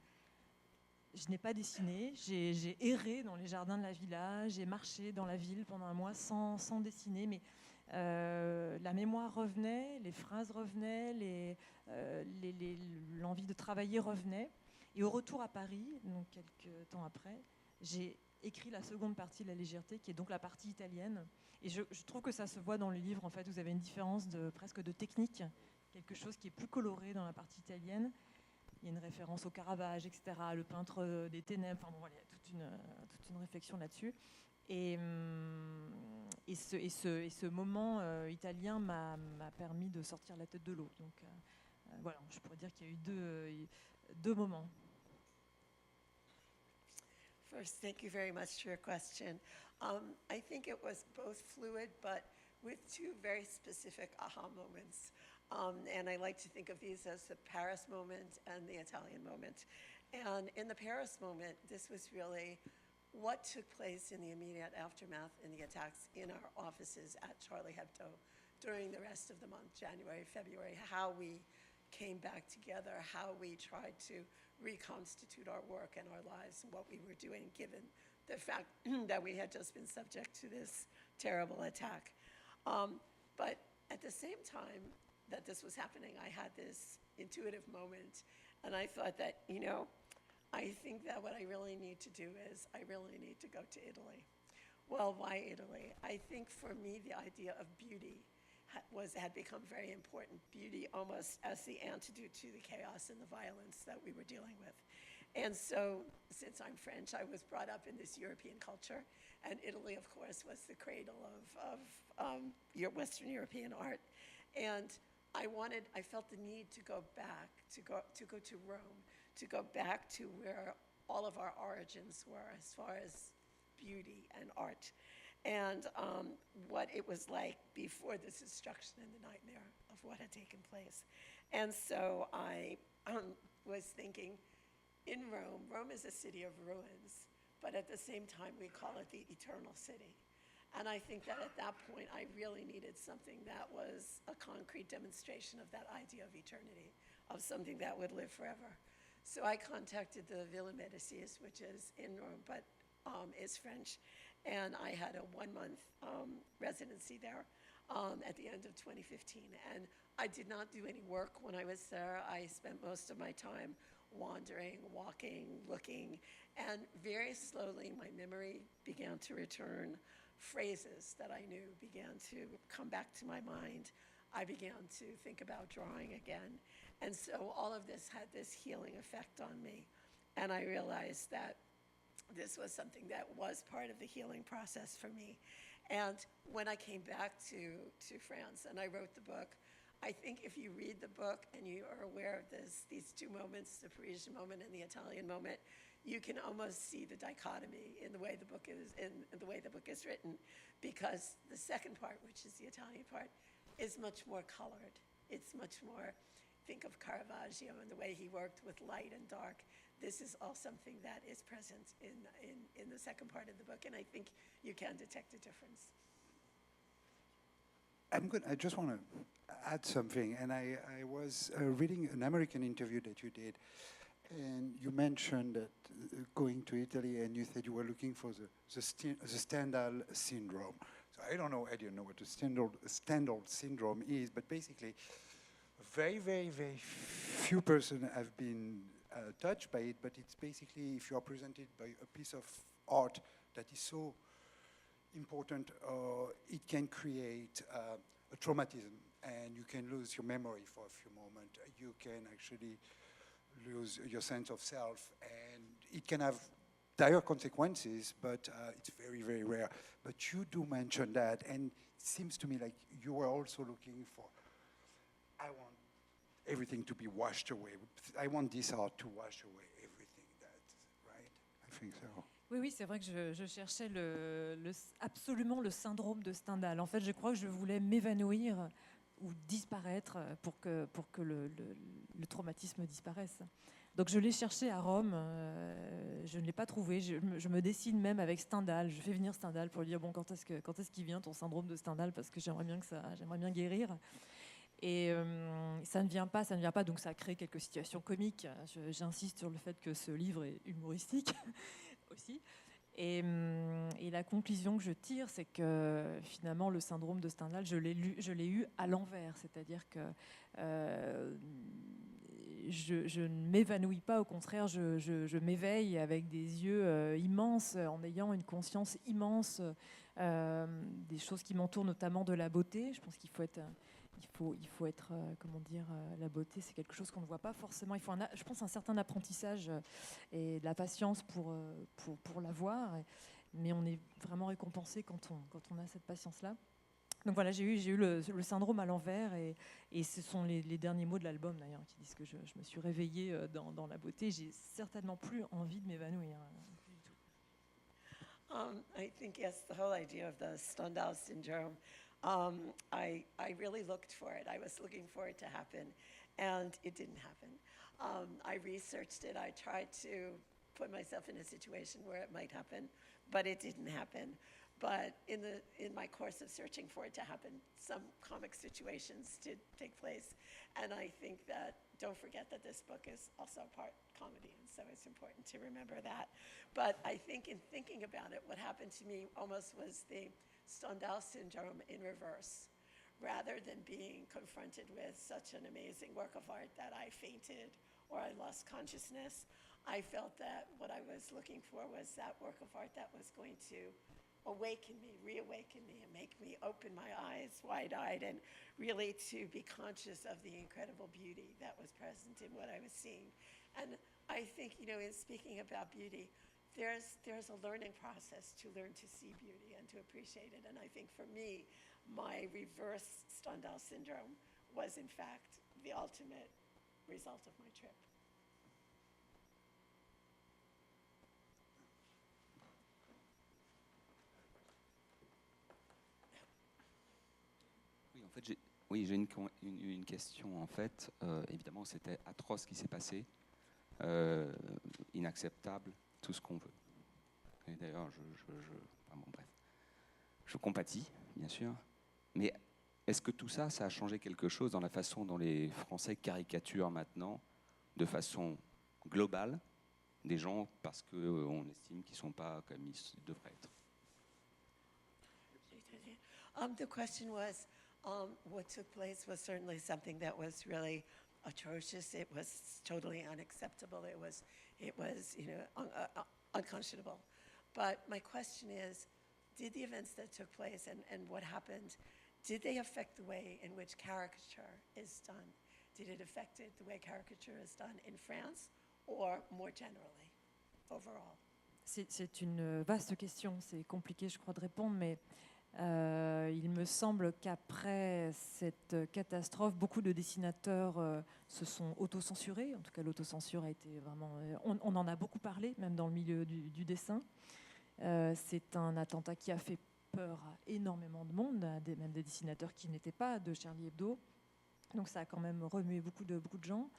je n'ai pas dessiné, j'ai erré dans les jardins de la villa, j'ai marché dans la ville pendant un mois sans dessiner, mais la mémoire revenait, les phrases revenaient, l'envie de travailler revenait. Et au retour à Paris, donc quelques temps après, j'ai écrit la seconde partie de La légèreté, qui est donc la partie italienne. Et je trouve que ça se voit dans le livre. En fait, vous avez une différence presque de technique, quelque chose qui est plus coloré dans la partie italienne. Il y a une référence au Caravage, etc., le peintre des ténèbres. Enfin bon, voilà, il y a toute une réflexion là-dessus. Et ce moment italien m'a permis de sortir la tête de l'eau. Donc voilà, je pourrais dire qu'il y a eu deux moments. First, thank you very much for your question. I think it was both fluid, but with two very specific aha moments. And I like to think of these as the Paris moment and the Italian moment. And in the Paris moment, this was really what took place in the immediate aftermath in the attacks in our offices at Charlie Hebdo during the rest of the month, January, February, how we came back together, how we tried to reconstitute our work and our lives and what we were doing given the fact that we had just been subject to this terrible attack. But at the same time that this was happening, I had this intuitive moment, and I thought that, I think that what I really need to do is I really need to go to Italy. Well, why Italy? I think for me the idea of beauty had become very important. Beauty almost as the antidote to the chaos and the violence that we were dealing with. And so, since I'm French, I was brought up in this European culture, and Italy, of course, was the cradle of your Western European art. And I felt the need to go back, to go to Rome, to go back to where all of our origins were as far as beauty and art. And what it was like before this destruction and the nightmare of what had taken place. And so I was thinking, in Rome is a city of ruins, but at the same time we call it the eternal city. And I think that at that point I really needed something that was a concrete demonstration of that idea of eternity, of something that would live forever. So I contacted the Villa Médicis, which is in Rome, but is French. And I had a 1-month residency there at the end of 2015. And I did not do any work when I was there. I spent most of my time wandering, walking, looking, and very slowly my memory began to return. Phrases that I knew began to come back to my mind. I began to think about drawing again. And so all of this had this healing effect on me. And I realized that this was something that was part of the healing process for me. And when I came back to France and I wrote the book, I think if you read the book and you are aware of these two moments, the Parisian moment and the Italian moment, you can almost see the dichotomy in the way the book is written, because the second part, which is the Italian part, is much more colored. It's much more, think of Caravaggio and the way he worked with light and dark. This is all something that is present in the second part of the book, and I think you can detect a difference. I just want to add something, and I was reading an American interview that you did, and you mentioned that going to Italy, and you said you were looking for the Stendhal syndrome. So I don't know what the Stendhal syndrome is, but basically, very, very, very few persons have been touched by it, but it's basically if you are presented by a piece of art that is so important, it can create a traumatism, and you can lose your memory for a few moments. You can actually lose your sense of self, and it can have dire consequences, but it's very, very rare. But you do mention that, and it seems to me like you were also looking for, I want everything to be washed away. I want this art to wash away everything, right? I think so. Oui, c'est vrai que je cherchais absolument le syndrome de Stendhal. En fait, je crois que je voulais m'évanouir ou disparaître pour que le traumatisme disparaisse. Donc je l'ai cherché à Rome, je ne l'ai pas trouvé. Je me dessine même avec Stendhal. Je fais venir Stendhal pour lui dire bon, quand est-ce qu'il vient ton syndrome de Stendhal, parce que j'aimerais bien guérir. Et ça ne vient pas, donc ça a créé quelques situations comiques. J'insiste sur le fait que ce livre est humoristique aussi. Et la conclusion que je tire, c'est que finalement le syndrome de Stendhal, je l'ai eu à l'envers, c'est-à-dire que je ne m'évanouis pas, au contraire, je m'éveille avec des yeux immenses, en ayant une conscience immense des choses qui m'entourent, notamment de la beauté. Je pense qu'il faut être comment dire, la beauté, c'est quelque chose qu'on ne voit pas forcément. Il faut, je pense, un certain apprentissage et de la patience pour la voir. Mais on est vraiment récompensé quand on a cette patience-là. Donc voilà, j'ai eu le syndrome à l'envers, et ce sont les derniers mots de l'album d'ailleurs qui disent que je me suis réveillée dans la beauté. J'ai certainement plus envie de m'évanouir. I think, yes, the whole idea of the Stendhal syndrome, I really looked for it. I was looking for it to happen, and it didn't happen. I researched it. I tried to put myself in a situation where it might happen, but it didn't happen. But in my course of searching for it to happen, some comic situations did take place. And I think that, don't forget that this book is also part comedy, and so it's important to remember that. But I think in thinking about it, what happened to me almost was the Stendhal syndrome in reverse. Rather than being confronted with such an amazing work of art that I fainted or I lost consciousness, I felt that what I was looking for was that work of art that was going to awaken me, reawaken me, and make me open my eyes wide-eyed, and really to be conscious of the incredible beauty that was present in what I was seeing. And I think, in speaking about beauty, there's a learning process to learn to see beauty and to appreciate it. And I think for me, my reverse Stendhal syndrome was in fact the ultimate result of my trip. Oui, en fait, j'ai une question. En fait, évidemment, c'était atroce ce qui s'est passé, inacceptable, tout ce qu'on veut. Et d'ailleurs, je compatis, bien sûr. Mais est-ce que tout ça, ça a changé quelque chose dans la façon dont les Français caricaturent maintenant, de façon globale, des gens parce qu'on estime qu'ils ne sont pas comme ils devraient être? The question was, what took place was certainly something that was really atrocious. It was totally unacceptable. It was unconscionable. But my question is, did the events that took place and what happened, did they affect the way in which caricature is done? Did it affect the way caricature is done in France or more generally, overall? C'est une vaste question, c'est compliqué, je crois, de répondre, mais Il me semble qu'après cette catastrophe, beaucoup de dessinateurs se sont autocensurés. En tout cas, l'autocensure a été vraiment... on en a beaucoup parlé, même dans le milieu du dessin. C'est un attentat qui a fait peur à énormément de monde, même des dessinateurs qui n'étaient pas de Charlie Hebdo. Donc ça a quand même remué beaucoup de gens.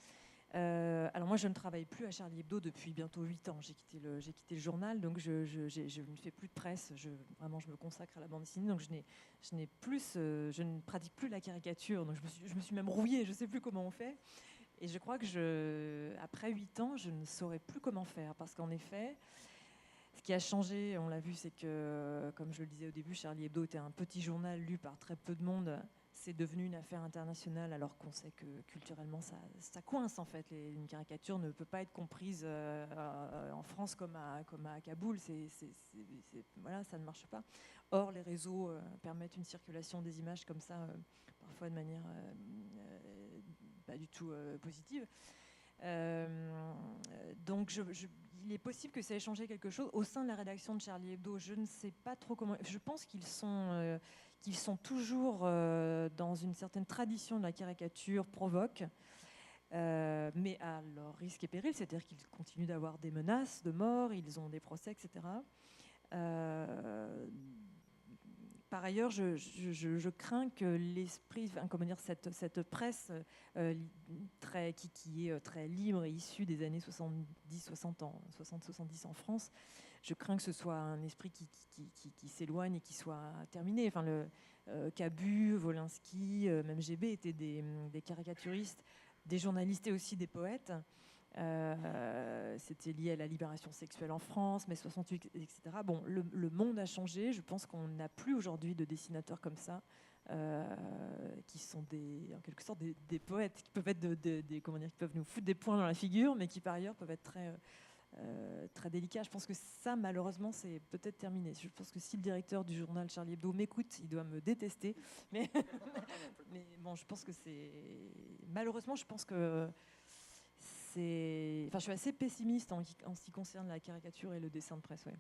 Alors moi, je ne travaille plus à Charlie Hebdo depuis bientôt 8 ans. J'ai quitté le journal, donc je ne fais plus de presse. Vraiment, je me consacre à la bande dessinée. Donc je ne pratique plus la caricature. Donc je me suis même rouillée. Je ne sais plus comment on fait. Et je crois que après 8 ans, je ne saurais plus comment faire. Parce qu'en effet, ce qui a changé, on l'a vu, c'est que, comme je le disais au début, Charlie Hebdo était un petit journal lu par très peu de monde. C'est devenu une affaire internationale, alors qu'on sait que culturellement, ça coince en fait. Une caricature ne peut pas être comprise en France comme à Kaboul. Voilà, ça ne marche pas. Or, les réseaux permettent une circulation des images comme ça, parfois de manière pas du tout positive. Donc, il est possible que ça ait changé quelque chose au sein de la rédaction de Charlie Hebdo. Je ne sais pas trop comment. Je pense qu'ils sont toujours dans une certaine tradition de la caricature provoque, mais à leur risque et péril, c'est-à-dire qu'ils continuent d'avoir des menaces de mort, ils ont des procès, etc. Par ailleurs, je crains que l'esprit, comment dire, cette presse qui est très libre et issue des années 70 en France, je crains que ce soit un esprit qui s'éloigne et qui soit terminé. Enfin, Cabu, Wolinski, même GB étaient des caricaturistes, des journalistes et aussi des poètes. C'était lié à la libération sexuelle en France, mai 68, etc. Bon, le monde a changé. Je pense qu'on n'a plus aujourd'hui de dessinateurs comme ça, qui sont en quelque sorte des poètes, qui peuvent être qui peuvent nous foutre des points dans la figure, mais qui par ailleurs peuvent être très délicats. Je pense que ça, malheureusement, c'est peut-être terminé. Je pense que si le directeur du journal Charlie Hebdo m'écoute, il doit me détester. Mais bon, je pense que malheureusement, je pense que je suis assez pessimiste en ce qui concerne la caricature et le dessin de presse. Ouais.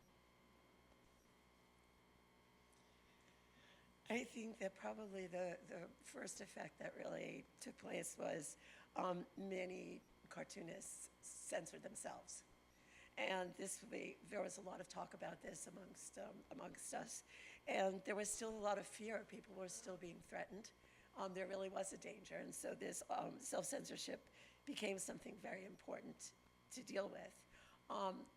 I think that probably the first effect that really took place was many cartoonists censored themselves. And there was a lot of talk about this amongst us. And there was still a lot of fear. People were still being threatened. There really was a danger. And so this self-censorship became something very important to deal with.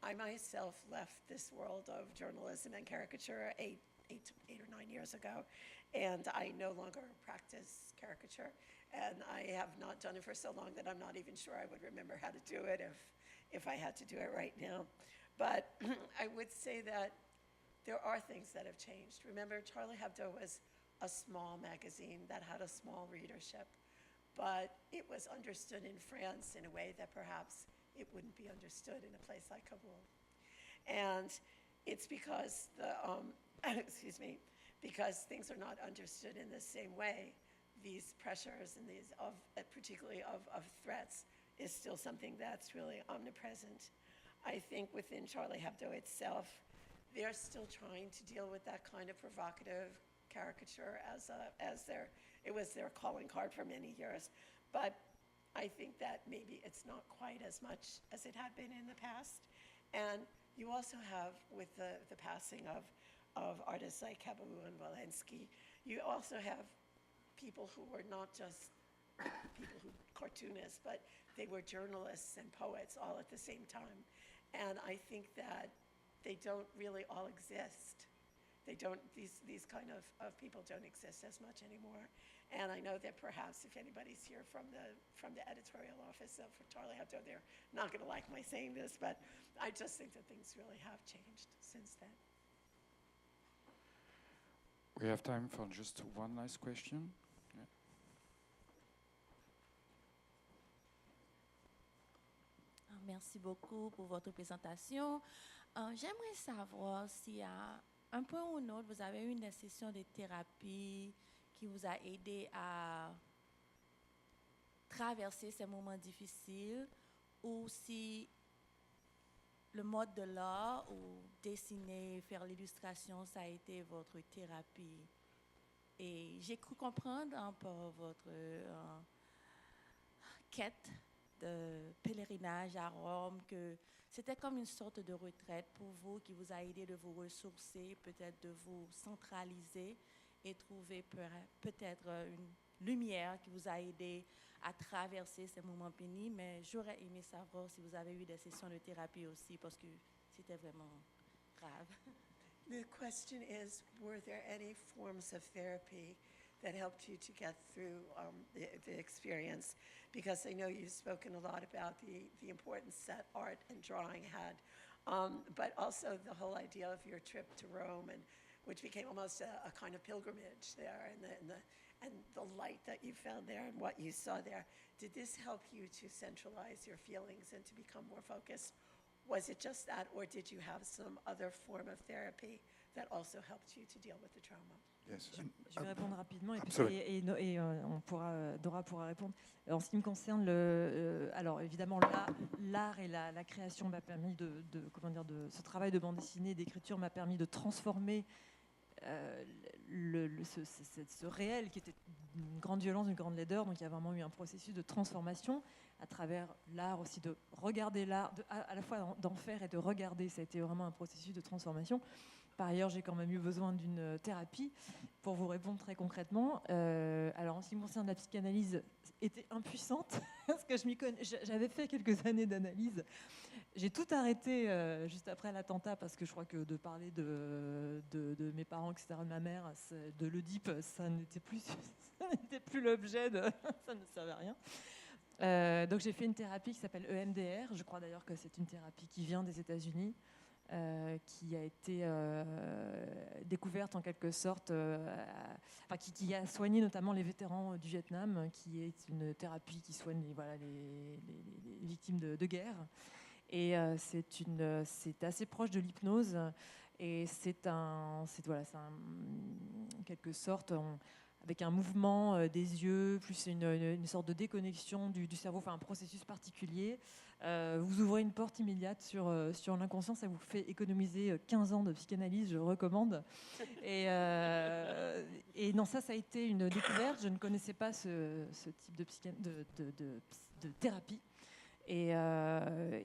I myself left this world of journalism and caricature eight or 9 years ago, and I no longer practice caricature, and I have not done it for so long that I'm not even sure I would remember how to do it if I had to do it right now. But I would say that there are things that have changed. Remember, Charlie Hebdo was a small magazine that had a small readership, but it was understood in France in a way that perhaps it wouldn't be understood in a place like Kabul. And it's because because things are not understood in the same way, these pressures and particularly of threats is still something that's really omnipresent. I think within Charlie Hebdo itself, they're still trying to deal with that kind of provocative caricature it was their calling card for many years. But I think that maybe it's not quite as much as it had been in the past. And you also have, with the passing of artists like Kababu and Walensky, you also have people who were not just cartoonists, but they were journalists and poets all at the same time. And I think that they don't really all exist. These kind of people don't exist as much anymore. And I know that perhaps if anybody's here from the editorial office of Charlie Hebdo, they're not going to like my saying this, but I just think that things really have changed since then. We have time for just one last question. Yeah. Merci beaucoup pour votre présentation. J'aimerais savoir si à un point ou un autre, vous avez eu une session de thérapie qui vous a aidé à traverser ces moments difficiles, ou si le mode de l'art ou dessiner, faire l'illustration, ça a été votre thérapie. Et j'ai cru comprendre un peu votre quête de pèlerinage à Rome, que c'était comme une sorte de retraite pour vous, qui vous a aidé de vous ressourcer, peut-être de vous centraliser et trouver peut-être une lumière qui vous a aidé à traverser ces moments pénibles. Mais j'aurais aimé savoir si vous avez eu des sessions de thérapie aussi, parce que c'était vraiment grave. The question is, were there any forms of therapy that helped you to get through the experience? Because I know you've spoken a lot about the importance that art and drawing had, but also the whole idea of your trip to Rome, and which became almost a kind of pilgrimage there, and the light that you found there and what you saw there. Did this help you to centralize your feelings and to become more focused? Was it just that, or did you have some other form of therapy that also helped you to deal with the trauma? Yes. Je vais répondre rapidement Absolutely. et Dora pourra répondre. En ce qui me concerne, alors évidemment l'art et la création m'a permis ce travail de bande dessinée, d'écriture m'a permis de transformer ce réel qui était une grande violence, une grande laideur. Donc il y a vraiment eu un processus de transformation à travers l'art aussi, de regarder l'art, à la fois d'en faire et de regarder. Ça a été vraiment un processus de transformation. Par ailleurs, j'ai quand même eu besoin d'une thérapie pour vous répondre très concrètement. Alors en ce qui me concerne, la psychanalyse était impuissante parce que j'avais fait quelques années d'analyse. J'ai tout arrêté juste après l'attentat parce que je crois que de parler de mes parents, etc., de ma mère, de l'Oedipe, ça n'était plus l'objet ça ne servait à rien. Donc j'ai fait une thérapie qui s'appelle EMDR. Je crois d'ailleurs que c'est une thérapie qui vient des États-Unis, qui a été découverte en quelque sorte, qui a soigné notamment les vétérans du Vietnam, qui est une thérapie qui soigne les victimes de guerre. Et c'est assez proche de l'hypnose, et c'est en quelque sorte avec un mouvement des yeux, plus une sorte de déconnexion du cerveau, enfin un processus particulier. Vous ouvrez une porte immédiate sur l'inconscient, ça vous fait économiser 15 ans de psychanalyse, je recommande. Et non, ça a été une découverte, je ne connaissais pas ce type de thérapie. Et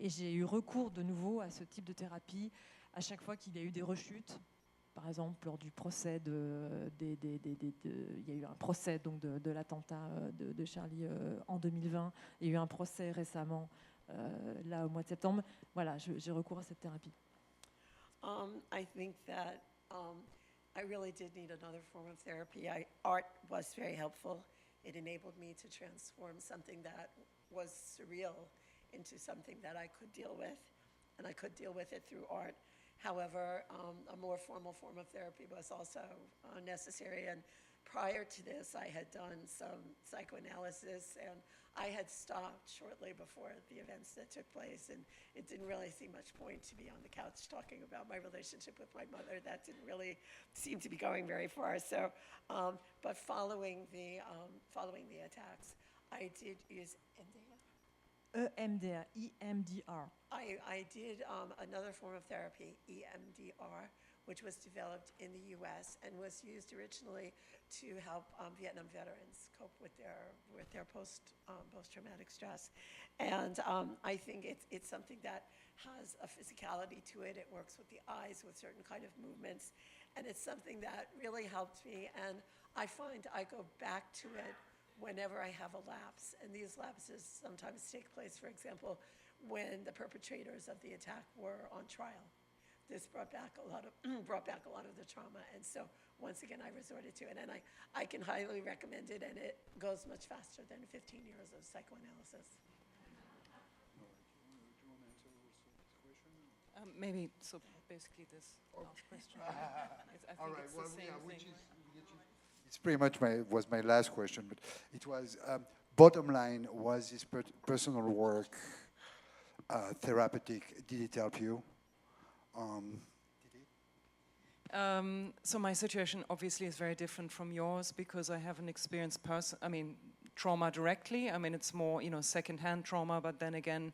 j'ai eu recours de nouveau à ce type de thérapie à chaque fois qu'il y a eu des rechutes. Par exemple, lors du procès il y a eu un procès donc de l'attentat de Charlie en 2020. Il y a eu un procès récemment, là au mois de septembre. Voilà, j'ai recours à cette thérapie. I think that I really did need another form of therapy. Art was very helpful. It enabled me to transform something that was surreal into something that I could deal with, and I could deal with it through art. However, a more formal form of therapy was also necessary, and prior to this, I had done some psychoanalysis, and I had stopped shortly before the events that took place, and it didn't really seem much point to be on the couch talking about my relationship with my mother. That didn't really seem to be going very far. So, but following the attacks, I did use EMDR, EMDR. I did another form of therapy, EMDR, which was developed in the U.S. and was used originally to help Vietnam veterans cope with their post-traumatic stress. And I think it's something that has a physicality to it. It works with the eyes, with certain kind of movements, and it's something that really helped me. And I find I go back to it whenever I have a lapse, and these lapses sometimes take place, for example, when the perpetrators of the attack were on trial. This brought back a lot of the trauma, and so once again I resorted to it, and I can highly recommend it, and it goes much faster than 15 years of psychoanalysis. Maybe, so basically this last question. I think it's the same thing. It's pretty much was my last question, but it was bottom line, was this personal work therapeutic? Did it help you? So my situation obviously is very different from yours because I haven't experienced trauma directly. I mean, it's more, secondhand trauma, but then again,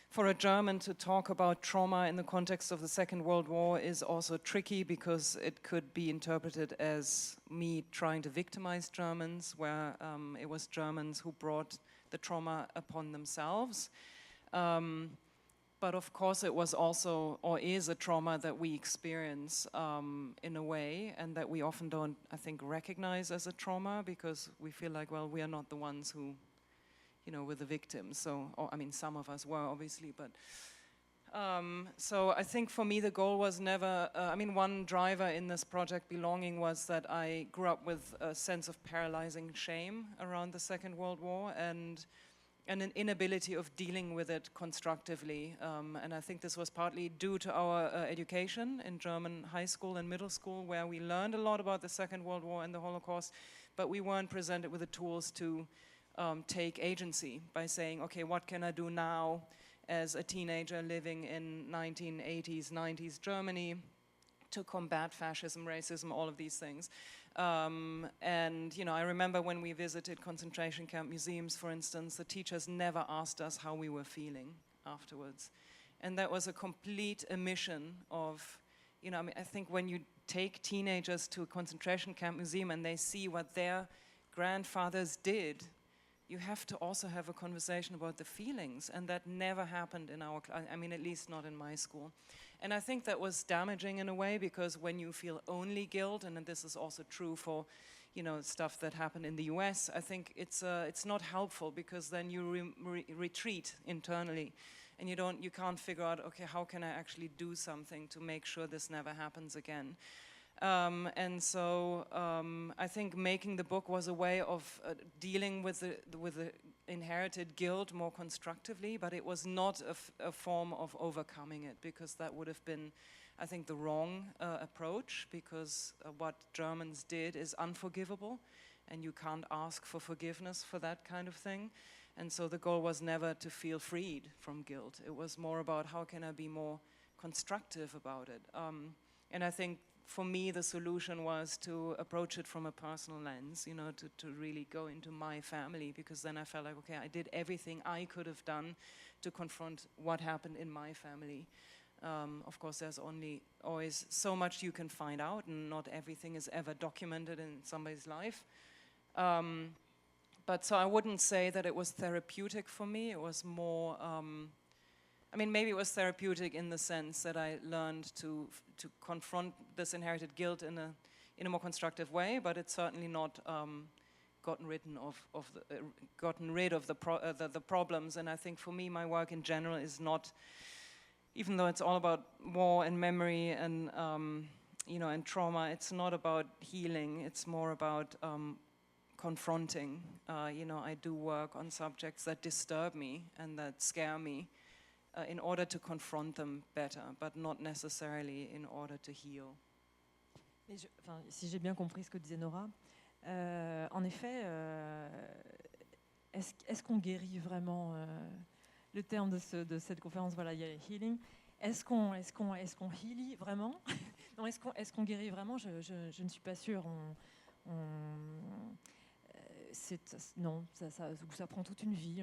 for a German to talk about trauma in the context of the Second World War is also tricky because it could be interpreted as me trying to victimize Germans, where it was Germans who brought the trauma upon themselves. But of course it was also, or is, a trauma that we experience in a way, and that we often don't, I think, recognize as a trauma because we feel like, well, we are not the ones who, you know, were the victims. So, I mean, some of us were, obviously, but so I think for me the goal was never, I mean, one driver in this project, Belonging, was that I grew up with a sense of paralyzing shame around the Second World War and an inability of dealing with it constructively. And I think this was partly due to our education in German high school and middle school, where we learned a lot about the Second World War and the Holocaust, but we weren't presented with the tools to take agency by saying, okay, what can I do now as a teenager living in 1980s, 90s Germany to combat fascism, racism, all of these things. And, you know, I remember when we visited concentration camp museums, for instance, the teachers never asked us how we were feeling afterwards. And that was a complete omission of, you know, I mean, I think when you take teenagers to a concentration camp museum and they see what their grandfathers did, you have to also have a conversation about the feelings, and that never happened in our class, I mean, at least not in my school. And I think that was damaging in a way, because when you feel only guilt, and this is also true for, you know, stuff that happened in the US, I think it's not helpful, because then you retreat internally, and you can't figure out, okay, how can I actually do something to make sure this never happens again? And so I think making the book was a way of dealing with the inherited guilt more constructively, but it was not a form of overcoming it, because that would have been, I think, the wrong approach, because what Germans did is unforgivable, and you can't ask for forgiveness for that kind of thing. And so the goal was never to feel freed from guilt. It was more about how can I be more constructive about it. And I think for me, the solution was to approach it from a personal lens, you know, to really go into my family, because then I felt like, okay, I did everything I could have done to confront what happened in my family. Of course, there's always so much you can find out, and not everything is ever documented in somebody's life. But so I wouldn't say that it was therapeutic for me. It was more, I mean, maybe it was therapeutic in the sense that I learned to confront this inherited guilt in a more constructive way, but it's certainly not gotten rid of the problems. And I think for me, my work in general is not, even though it's all about war and memory and you know, and trauma, it's not about healing. It's more about confronting. You know, I do work on subjects that disturb me and that scare me, in order to confront them better, but not necessarily in order to heal. Si j'ai bien compris ce que disait Nora, en effet, est-ce qu'on guérit vraiment, le terme de cette conférence, voilà, il y a healing. Est-ce qu'on healie vraiment? Non, est-ce qu'on guérit vraiment? Je ne suis pas sûre. Non, ça prend toute une vie.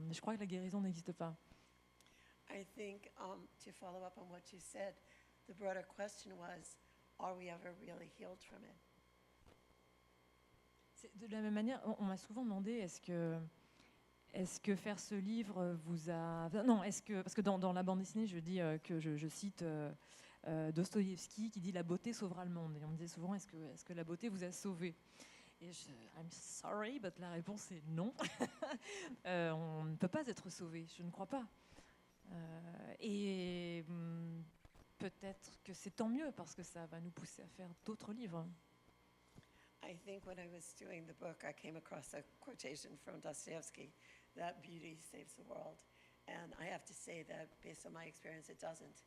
Je crois que la guérison n'existe pas. I think, to follow up on what you said, the broader question was, are we ever really healed from it? De la même manière, on m'a souvent demandé, est-ce que faire ce livre vous a... Non, parce que dans la bande dessinée, je dis que je cite Dostoïevski qui dit « La beauté sauvera le monde ». Et on me disait souvent, est-ce que la beauté vous a sauvé? Et I'm sorry, but la réponse est non. On ne peut pas être sauvé, je ne crois pas. Et peut-être que c'est tant mieux, parce que ça va nous pousser à faire d'autres livres. I think when I was doing the book, I came across a quotation from Dostoevsky that beauty saves the world. And I have to say that based on my experience, it doesn't.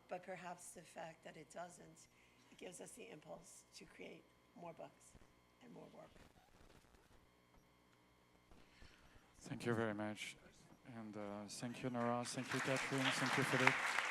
But perhaps the fact that it doesn't, it gives us the impulse to create more books and more work. Thank you very much. And thank you, Nora. Thank you, Catherine. Thank you, Philippe.